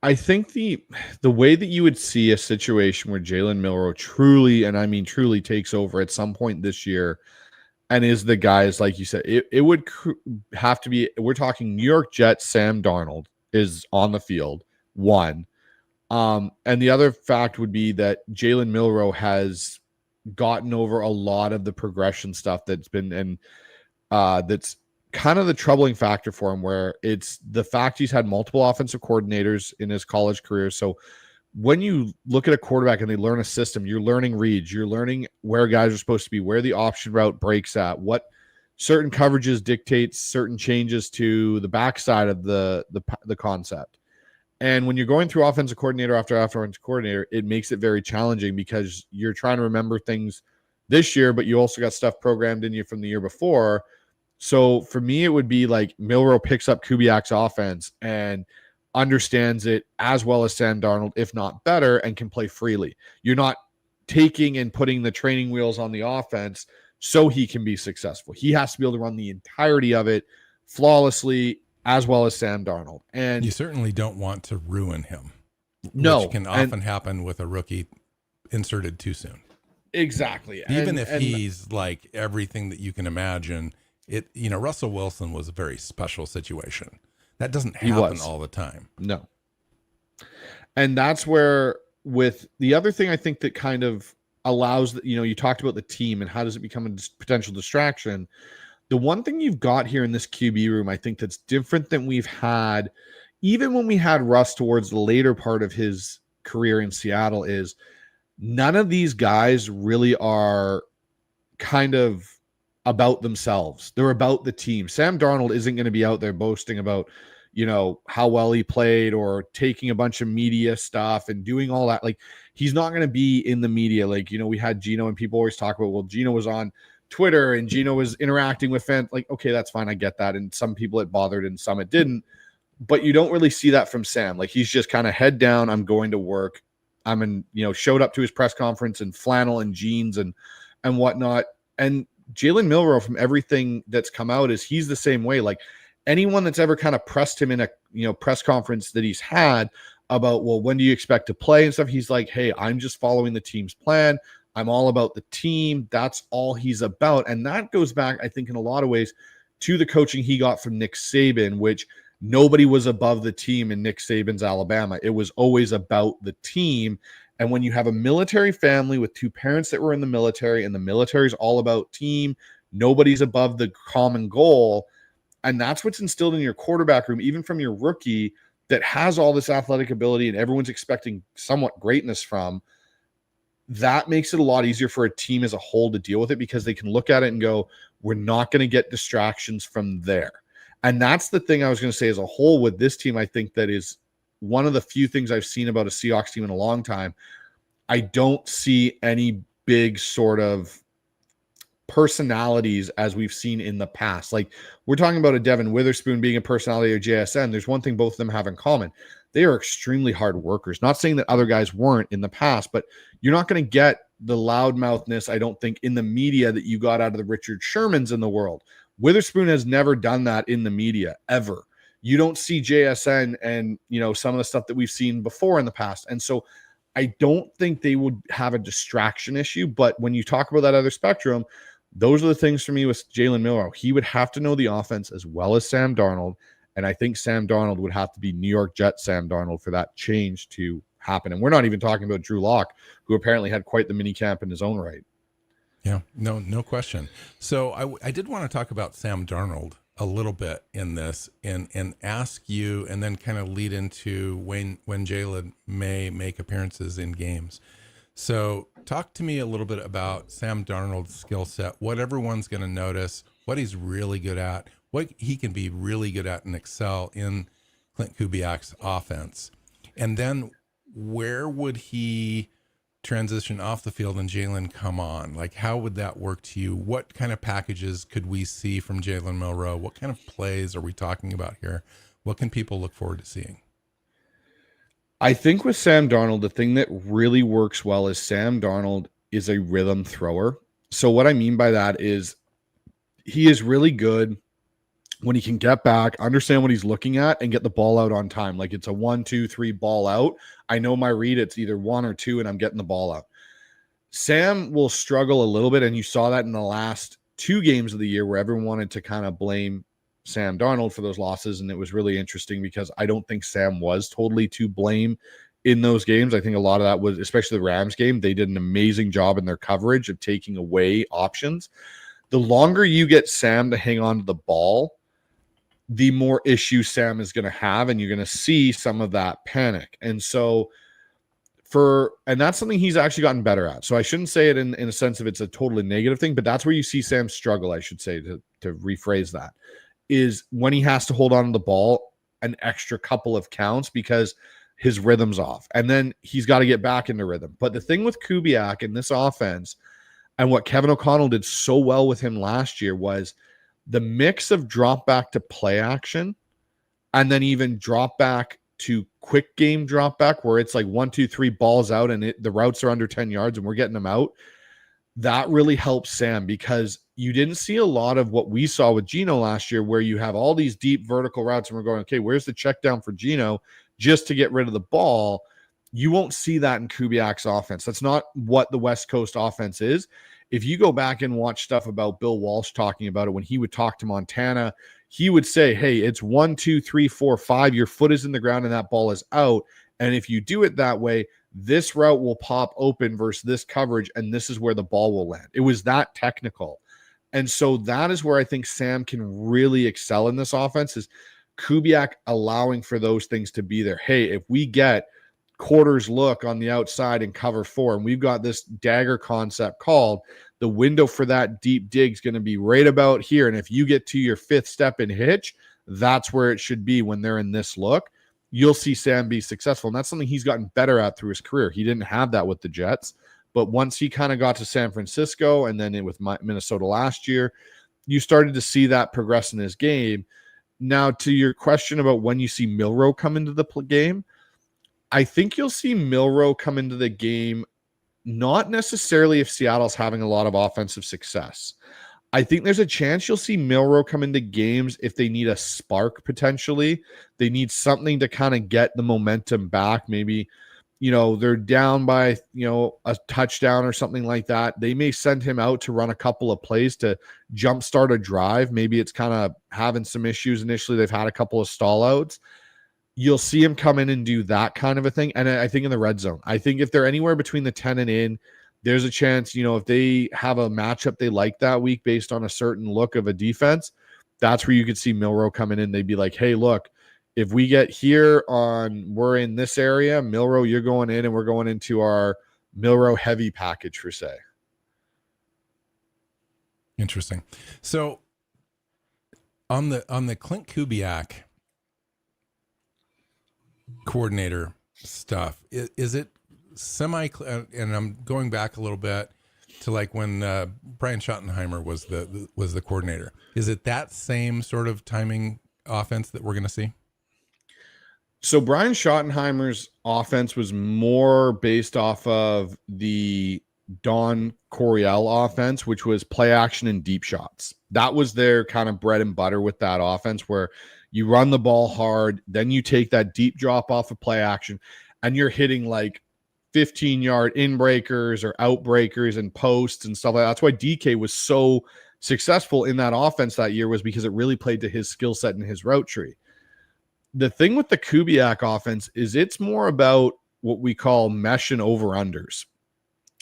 I think the way that you would see a situation where Jalen Milroe truly, and I mean truly, takes over at some point this year and is the guys, like you said, it would have to be, we're talking New York Jets, Sam Darnold is on the field, one. And the other fact would be that Jalen Milroe has gotten over a lot of the progression stuff that's been, and that's kind of the troubling factor for him, where it's the fact he's had multiple offensive coordinators in his college career. So when you look at a quarterback and they learn a system, you're learning reads, you're learning where guys are supposed to be, where the option route breaks at, what certain coverages dictates certain changes to the backside of the concept. And when you're going through offensive coordinator after offensive coordinator, it makes it very challenging because you're trying to remember things this year, but you also got stuff programmed in you from the year before. So for me, it would be like Milroe picks up Kubiak's offense and understands it as well as Sam Darnold, if not better, and can play freely. You're not taking and putting the training wheels on the offense so he can be successful. He has to be able to run the entirety of it flawlessly, as well as Sam Darnold. And you certainly don't want to ruin him. No. Which can often happen with a rookie inserted too soon. Exactly. Even if he's like everything that you can imagine, Russell Wilson was a very special situation. That doesn't happen all the time. No. And that's where, with the other thing I think that kind of allows, you talked about the team and how does it become a potential distraction. The one thing you've got here in this QB room, I think that's different than we've had, even when we had Russ towards the later part of his career in Seattle, is none of these guys really are kind of about themselves. They're about the team. Sam Darnold isn't going to be out there boasting about, how well he played or taking a bunch of media stuff and doing all that. Like, he's not going to be in the media. Like, we had Gino, and people always talk about, well, Gino was on Twitter and Gino was interacting with fans. Like, okay, that's fine. I get that. And some people it bothered and some it didn't. But you don't really see that from Sam. Like, he's just kind of head down. I'm going to work. Showed up to his press conference in flannel and jeans and whatnot. And Jalen Milroe, from everything that's come out, is he's the same way. Like, anyone that's ever kind of pressed him in a press conference that he's had about, well, when do you expect to play and stuff, he's like, hey, I'm just following the team's plan. I'm all about the team. That's all he's about. And that goes back, I think, in a lot of ways to the coaching he got from Nick Saban, which nobody was above the team in Nick Saban's Alabama. It was always about the team. And when you have a military family with two parents that were in the military, and the military is all about team, nobody's above the common goal. And that's what's instilled in your quarterback room, even from your rookie, that has all this athletic ability and everyone's expecting somewhat greatness from, that makes it a lot easier for a team as a whole to deal with it, because they can look at it and go, we're not going to get distractions from there. And that's the thing I was going to say as a whole with this team. I think that is one of the few things I've seen about a Seahawks team in a long time. I don't see any big sort of personalities as we've seen in the past. Like, we're talking about a Devin Witherspoon being a personality of JSN. There's one thing both of them have in common. They are extremely hard workers. Not saying that other guys weren't in the past, but you're not going to get the loudmouthness, I don't think, in the media that you got out of the Richard Shermans in the world. Witherspoon has never done that in the media, ever. You don't see JSN and, some of the stuff that we've seen before in the past. And so I don't think they would have a distraction issue. But when you talk about that other spectrum, those are the things for me with Jalen Milroe. He would have to know the offense as well as Sam Darnold. And I think Sam Darnold would have to be New York Jets Sam Darnold for that change to happen. And we're not even talking about Drew Lock, who apparently had quite the mini camp in his own right. Yeah, no question. So I did want to talk about Sam Darnold a little bit in this and ask you, and then kind of lead into when Jalen may make appearances in games. So talk to me a little bit about Sam Darnold's skill set, what everyone's going to notice, what he's really good at, what he can be really good at and excel in Clint Kubiak's offense. And then where would he transition off the field and Jalen come on? Like, how would that work to you? What kind of packages could we see from Jalen Milroe? What kind of plays are we talking about here? What can people look forward to seeing? I think with Sam Darnold, the thing that really works well is Sam Darnold is a rhythm thrower. So what I mean by that is he is really good when he can get back, understand what he's looking at, and get the ball out on time. Like, it's a 1, 2, 3 ball out. I know my read, it's either 1 or 2, and I'm getting the ball out. Sam will struggle a little bit, and you saw that in the last 2 games of the year where everyone wanted to kind of blame Sam Darnold for those losses, and it was really interesting because I don't think Sam was totally to blame in those games. I think a lot of that was, especially the Rams game, they did an amazing job in their coverage of taking away options. The longer you get Sam to hang on to the ball, the more issues Sam is going to have, and you're going to see some of that panic. And so and that's something he's actually gotten better at. So I shouldn't say it in a sense of it's a totally negative thing, but that's where you see Sam struggle, I should say, to rephrase that, is when he has to hold on to the ball an extra couple of counts because his rhythm's off. And then he's got to get back into rhythm. But the thing with Kubiak in this offense, and what Kevin O'Connell did so well with him last year, was the mix of drop back to play action, and then even drop back to quick game drop back, where it's like 1, 2, 3 balls out and the routes are under 10 yards and we're getting them out. That really helps Sam, because you didn't see a lot of what we saw with Geno last year, where you have all these deep vertical routes and we're going, okay, where's the check down for Geno just to get rid of the ball? You won't see that in Kubiak's offense. That's not what the West Coast offense is. If you go back and watch stuff about Bill Walsh talking about it, when he would talk to Montana, he would say, hey, it's 1, 2, 3, 4, 5. Your foot is in the ground and that ball is out. And if you do it that way, this route will pop open versus this coverage, and this is where the ball will land. It was that technical. And so that is where I think Sam can really excel in this offense, is Kubiak allowing for those things to be there. Hey, if we get quarters look on the outside in cover 4, and we've got this dagger concept called, the window for that deep dig is going to be right about here. And if you get to your 5th step and hitch, that's where it should be when they're in this look. You'll see Sam be successful. And that's something he's gotten better at through his career. He didn't have that with the Jets, but once he kind of got to San Francisco and then with Minnesota last year, you started to see that progress in his game. Now, to your question about when you see Milroe come into the game, I think you'll see Milroe come into the game not necessarily if Seattle's having a lot of offensive success. I think there's a chance you'll see Milroe come into games if they need a spark potentially. They need something to kind of get the momentum back. Maybe, they're down by, a touchdown or something like that. They may send him out to run a couple of plays to jumpstart a drive. Maybe it's kind of having some issues initially. They've had a couple of stall outs. You'll see him come in and do that kind of a thing. And I think in the red zone, I think if they're anywhere between the 10 and in, there's a chance, if they have a matchup they like that week based on a certain look of a defense, that's where you could see Milroe coming in. They'd be like, hey, look, if we get here we're in this area, Milroe, you're going in, and we're going into our Milroe heavy package for say. Interesting. So on the Clint Kubiak coordinator stuff, is it semi, and I'm going back a little bit to like when Brian Schottenheimer was the coordinator. Is it that same sort of timing offense that we're going to see? So Brian Schottenheimer's offense was more based off of the Don Coryell offense, which was play action and deep shots. That was their kind of bread and butter with that offense, where you run the ball hard, then you take that deep drop off of play action, and you're hitting like 15-yard in breakers or out breakers and posts and stuff like that. That's why DK was so successful in that offense that year, was because it really played to his skill set and his route tree. The thing with the Kubiak offense is it's more about what we call mesh and over-unders.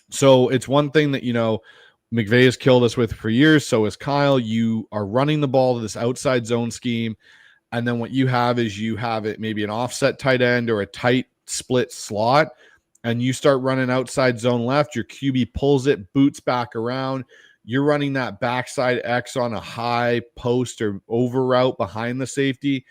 So it's one thing that, McVay has killed us with for years. So is Kyle. You are running the ball to this outside zone scheme. And then what you have is you have it maybe an offset tight end or a tight split slot. And you start running outside zone left. Your QB pulls it, boots back around. You're running that backside X on a high post or over route behind the safety.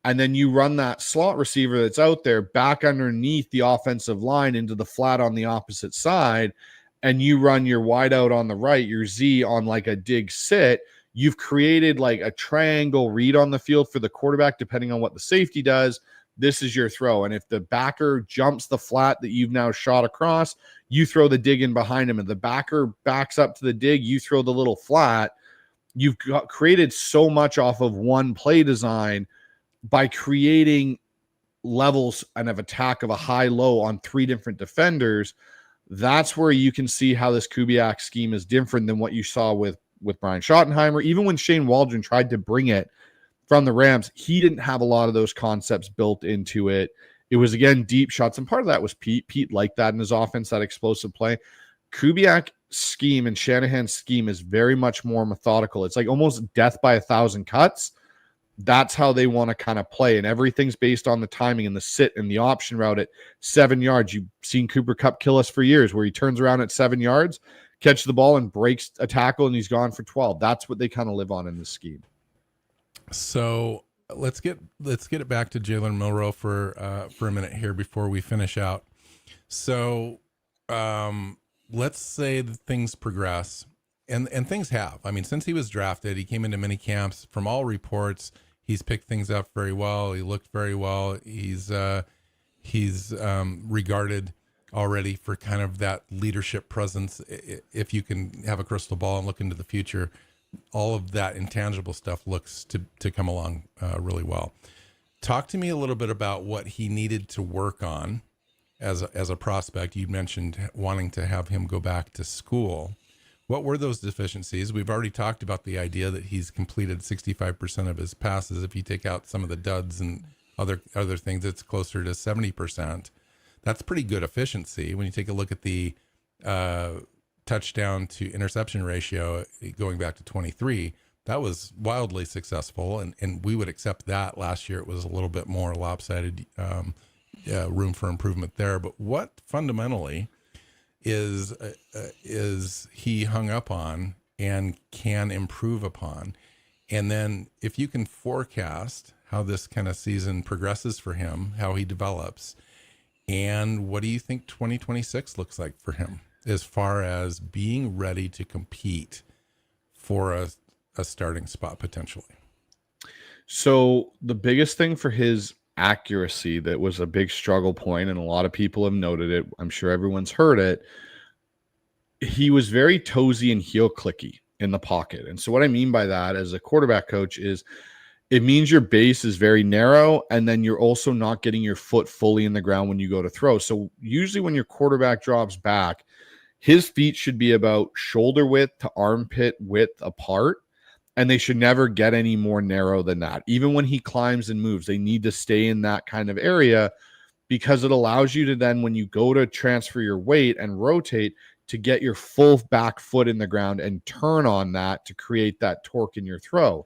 And then you run that slot receiver that's out there back underneath the offensive line into the flat on the opposite side. And you run your wide out on the right, your Z on like a dig sit. You've created like a triangle read on the field for the quarterback, depending on what the safety does. This is your throw. And if the backer jumps the flat that you've now shot across, you throw the dig in behind him. And the backer backs up to the dig, you throw the little flat. You've created so much off of one play design by creating levels and of attack of a high-low on three different defenders. That's where you can see how this Kubiak scheme is different than what you saw with Brian Schottenheimer. Even when Shane Waldron tried to bring it from the Rams, he didn't have a lot of those concepts built into it. It was, again, deep shots, and part of that was Pete. Pete liked that in his offense, that explosive play. Kubiak scheme and Shanahan's scheme is very much more methodical. It's like almost death by 1,000 cuts. That's how they want to kind of play, and everything's based on the timing and the sit and the option route at 7 yards. You've seen Cooper Kupp kill us for years, where he turns around at 7 yards, catches the ball, and breaks a tackle, and he's gone for 12. That's what they kind of live on in this scheme. So let's get it back to Jalen Milroe for a minute here before we finish out. So let's say that things progress, and things have. I mean, since he was drafted, he came into mini camps. From all reports, he's picked things up very well. He looked very well. He's regarded already for kind of that leadership presence. If you can have a crystal ball and look into the future, all of that intangible stuff looks to come along really well. Talk to me a little bit about what he needed to work on as a prospect. You mentioned wanting to have him go back to school. What were those deficiencies? We've already talked about the idea that he's completed 65% of his passes. If you take out some of the duds and other things, it's closer to 70%. That's pretty good efficiency. When you take a look at the touchdown to interception ratio going back to 23, that was wildly successful. And we would accept that. Last year, it was a little bit more lopsided, room for improvement there. But what fundamentally is he hung up on and can improve upon? And then if you can forecast how this kind of season progresses for him, how he develops, and what do you think 2026 looks like for him as far as being ready to compete for a starting spot potentially? So the biggest thing for his accuracy that was a big struggle point, and a lot of people have noted it, I'm sure everyone's heard it, he was very toesy and heel clicky in the pocket. And so what I mean by that as a quarterback coach is it means your base is very narrow, and then you're also not getting your foot fully in the ground when you go to throw. So usually when your quarterback drops back, his feet should be about shoulder width to armpit width apart, and they should never get any more narrow than that. Even when he climbs and moves, they need to stay in that kind of area, because it allows you to then, when you go to transfer your weight and rotate, to get your full back foot in the ground and turn on that to create that torque in your throw.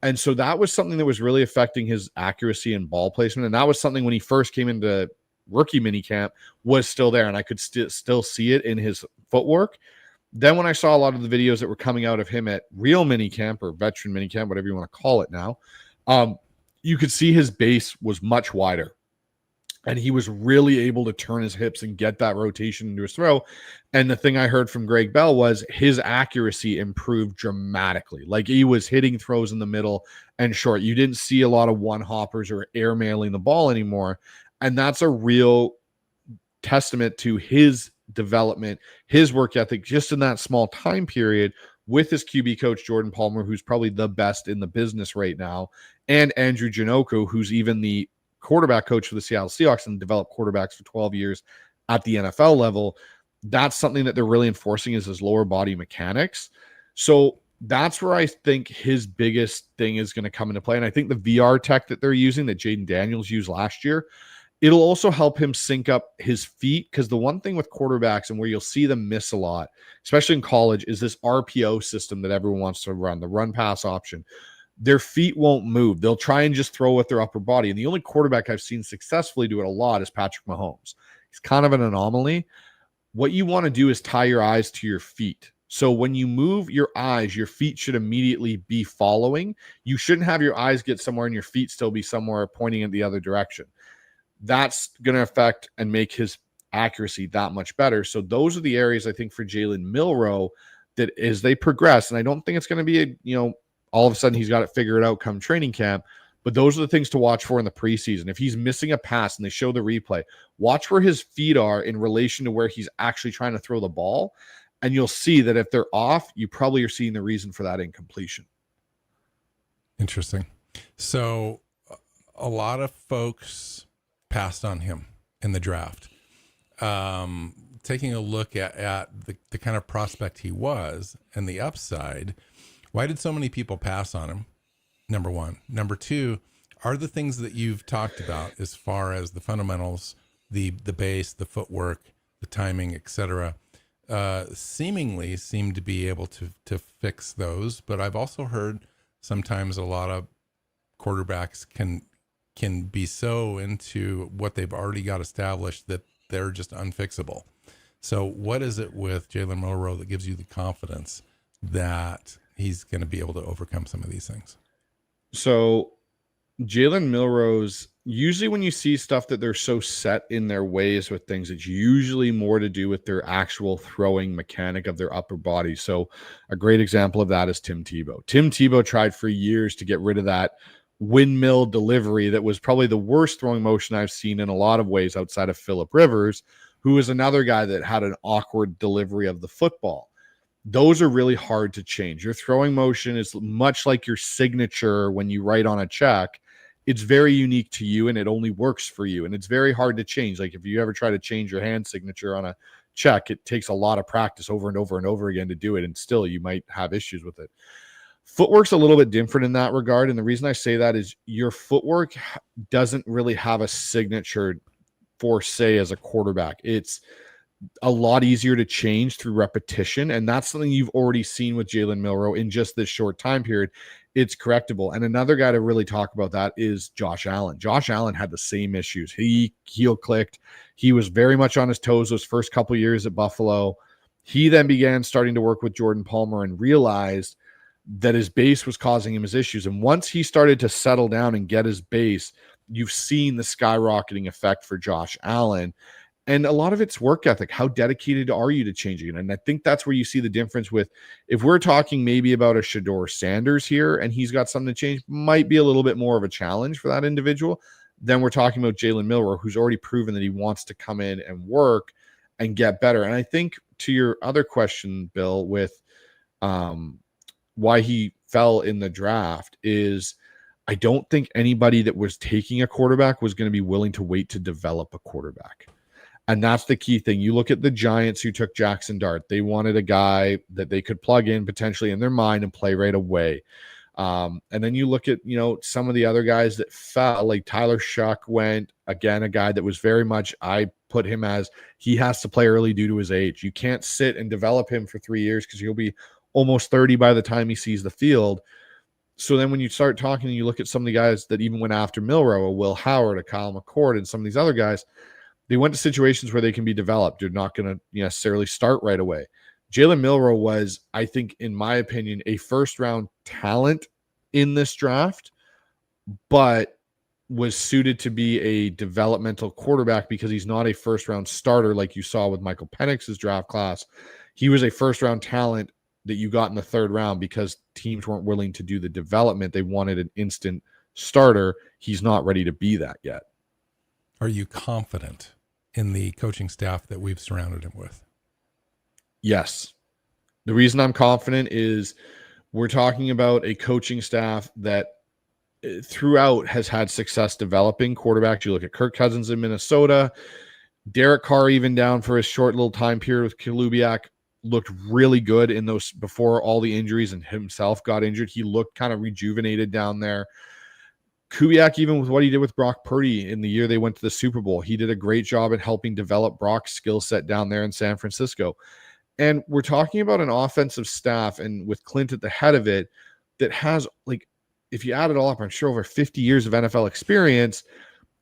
And so that was something that was really affecting his accuracy and ball placement. And that was something when he first came into rookie minicamp was still there. And I could still see it in his footwork. Then when I saw a lot of the videos that were coming out of him at real minicamp or veteran minicamp, whatever you want to call it now, you could see his base was much wider. And he was really able to turn his hips and get that rotation into his throw. And the thing I heard from Greg Bell was his accuracy improved dramatically. Like he was hitting throws in the middle and short. You didn't see a lot of one hoppers or airmailing the ball anymore. And that's a real testament to his development, his work ethic, just in that small time period with his QB coach, Jordan Palmer, who's probably the best in the business right now, and Andrew Janoko, who's even the quarterback coach for the Seattle Seahawks and developed quarterbacks for 12 years at the NFL level. That's something that they're really enforcing is his lower body mechanics. So that's where I think his biggest thing is going to come into play. And I think the VR tech that they're using that Jaden Daniels used last year, it'll also help him sync up his feet. Because the one thing with quarterbacks and where you'll see them miss a lot, especially in college, is this RPO system that everyone wants to run, the run pass option. Their feet won't move. They'll try and just throw with their upper body. And the only quarterback I've seen successfully do it a lot is Patrick Mahomes. He's kind of an anomaly. What you want to do is tie your eyes to your feet. So when you move your eyes, your feet should immediately be following. You shouldn't have your eyes get somewhere and your feet still be somewhere pointing in the other direction. That's going to affect and make his accuracy that much better. So those are the areas I think for Jalen Milroe that as they progress, and I don't think it's going to be all of a sudden he's got it figured out come training camp. But those are the things to watch for in the preseason. If he's missing a pass and they show the replay, watch where his feet are in relation to where he's actually trying to throw the ball. And you'll see that if they're off, you probably are seeing the reason for that incompletion. Interesting. So a lot of folks passed on him in the draft. Taking a look at the kind of prospect he was and the upside, why did so many people pass on him? Number one. Number two, are the things that you've talked about as far as the fundamentals, the base, the footwork, the timing, etc., seemingly seem to be able to fix those? But I've also heard sometimes a lot of quarterbacks can be so into what they've already got established that they're just unfixable. So what is it with Jalen Milroe that gives you the confidence that he's going to be able to overcome some of these things? So Jalen Milroe's, usually when you see stuff that they're so set in their ways with things, it's usually more to do with their actual throwing mechanic of their upper body. So a great example of that is Tim Tebow. Tim Tebow tried for years to get rid of that windmill delivery that was probably the worst throwing motion I've seen in a lot of ways outside of Phillip Rivers, who is another guy that had an awkward delivery of the football. Those are really hard to change. Your throwing motion is much like your signature when you write on a check. It's very unique to you and it only works for you. And it's very hard to change. Like if you ever try to change your hand signature on a check, it takes a lot of practice over and over and over again to do it. And still you might have issues with it. Footwork's a little bit different in that regard. And the reason I say that is your footwork doesn't really have a signature for, say, as a quarterback. It's a lot easier to change through repetition. And that's something you've already seen with Jalen Milroe in just this short time period. It's correctable. And another guy to really talk about that is Josh Allen. Josh Allen had the same issues. He heel clicked. He was very much on his toes those first couple of years at Buffalo. He then began starting to work with Jordan Palmer and realized that his base was causing him his issues. And once he started to settle down and get his base, you've seen the skyrocketing effect for Josh Allen. And a lot of it's work ethic. How dedicated are you to changing it? And I think that's where you see the difference with, if we're talking maybe about a Shedeur Sanders here and he's got something to change, might be a little bit more of a challenge for that individual. Then we're talking about Jalen Milroe, who's already proven that he wants to come in and work and get better. And I think to your other question, Bill, with why he fell in the draft is I don't think anybody that was taking a quarterback was going to be willing to wait to develop a quarterback. And that's the key thing. You look at the Giants who took Jackson Dart. They wanted a guy that they could plug in potentially in their mind and play right away. And then you look at, some of the other guys that fell, like Tyler Shuck went, again, a guy that was very much, I put him as he has to play early due to his age. You can't sit and develop him for 3 years because he'll be almost 30 by the time he sees the field. So then when you start talking and you look at some of the guys that even went after Milroe, a Will Howard, a Kyle McCord, and some of these other guys, they went to situations where they can be developed. You're not going to necessarily start right away. Jalen Milroe was, I think, in my opinion, a first-round talent in this draft, but was suited to be a developmental quarterback because he's not a first-round starter like you saw with Michael Penix's draft class. He was a first-round talent that you got in the third round because teams weren't willing to do the development. They wanted an instant starter. He's not ready to be that yet. Are you confident in the coaching staff that we've surrounded him with? Yes. The reason I'm confident is we're talking about a coaching staff that throughout has had success developing quarterbacks. You look at Kirk Cousins in Minnesota, Derek Carr, even down for his short little time period with Kubiak, looked really good in those before all the injuries and himself got injured. He looked kind of rejuvenated down there. Kubiak, even with what he did with Brock Purdy in the year they went to the Super Bowl, he did a great job at helping develop Brock's skill set down there in San Francisco. And we're talking about an offensive staff, and with Clint at the head of it, that has, like, if you add it all up, I'm sure over 50 years of NFL experience.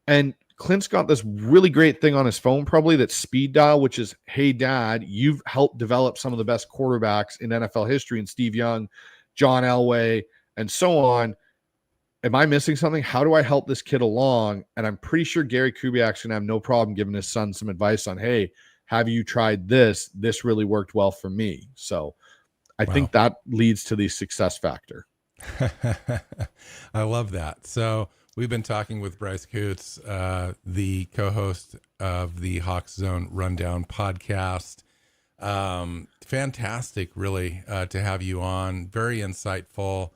And Clint's got this really great thing on his phone, probably, that's speed dial, which is, hey, Dad, you've helped develop some of the best quarterbacks in NFL history, and Steve Young, John Elway, and so on. Am I missing something? How do I help this kid along? And I'm pretty sure Gary Kubiak's going to have no problem giving his son some advice on, hey, have you tried this? This really worked well for me. So I think that leads to the success factor. I love that. So we've been talking with Bryce Coutts, the co-host of the HawksZone Rundown podcast. Fantastic, really, to have you on. Very insightful.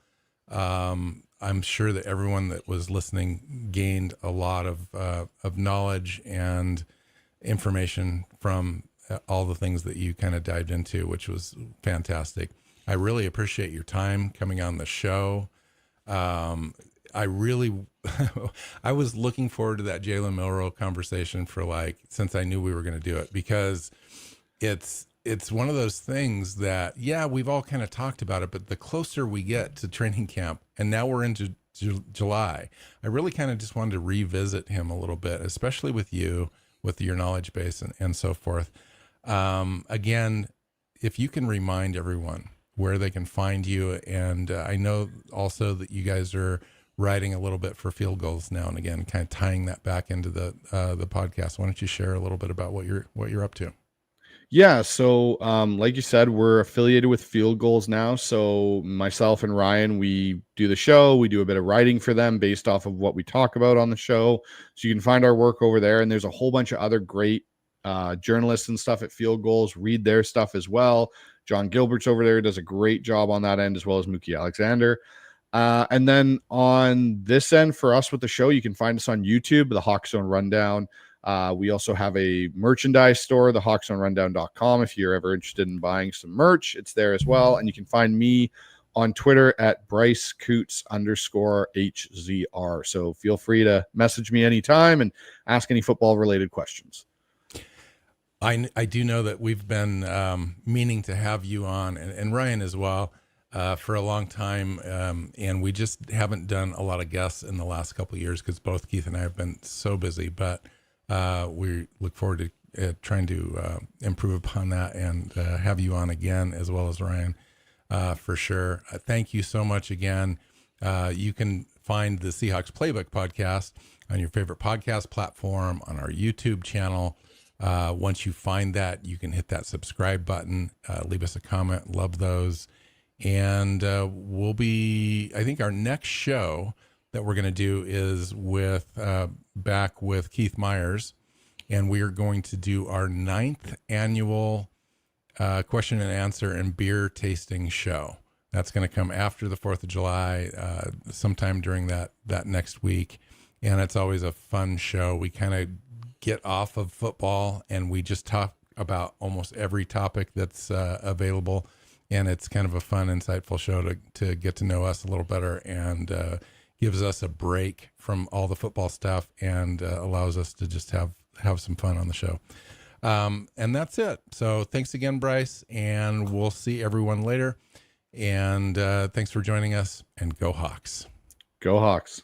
I'm sure that everyone that was listening gained a lot of knowledge and information from all the things that you kind of dived into, which was fantastic. I really appreciate your time coming on the show. I really, I was looking forward to that Jalen Milroe conversation since I knew we were going to do it, because it's one of those things that, yeah, we've all kind of talked about it, but the closer we get to training camp, and now we're into July, I really kind of just wanted to revisit him a little bit, especially with you, with your knowledge base and so forth. Again, if you can remind everyone where they can find you. And I know also that you guys are writing a little bit for Field Gulls now and again, kind of tying that back into the podcast. Why don't you share a little bit about what you're up to? Yeah. So, like you said, we're affiliated with Field Gulls now. So myself and Ryan, we do the show. We do a bit of writing for them based off of what we talk about on the show. So you can find our work over there. And there's a whole bunch of other great journalists and stuff at Field Gulls. Read their stuff as well. John Gilbert's over there, does a great job on that end, as well as Mookie Alexander. And then on this end for us with the show, you can find us on YouTube, the HawksZone Rundown. We also have a merchandise store, the HawksZoneRundown.com. If you're ever interested in buying some merch, it's there as well. And you can find me on Twitter at Bryce Coutts _HZR. So feel free to message me anytime and ask any football related questions. I do know that we've been meaning to have you on, and Ryan as well, for a long time, and we just haven't done a lot of guests in the last couple of years because both Keith and I have been so busy, but we look forward to trying to improve upon that and have you on again, as well as Ryan, for sure. Thank you so much again. You can find the Seahawks Playbook podcast on your favorite podcast platform, on our YouTube channel. Once you find that, you can hit that subscribe button, leave us a comment. Love those. And we'll be, I think our next show that we're going to do is back with Keith Myers, and we are going to do our 9th annual question and answer and beer tasting show. That's going to come after the 4th of July, sometime during that next week. And it's always a fun show. We kind of get off of football and we just talk about almost every topic that's available. And it's kind of a fun, insightful show to get to know us a little better, and gives us a break from all the football stuff and allows us to just have some fun on the show. And that's it. So thanks again, Bryce, and we'll see everyone later. And thanks for joining us, and go Hawks. Go Hawks.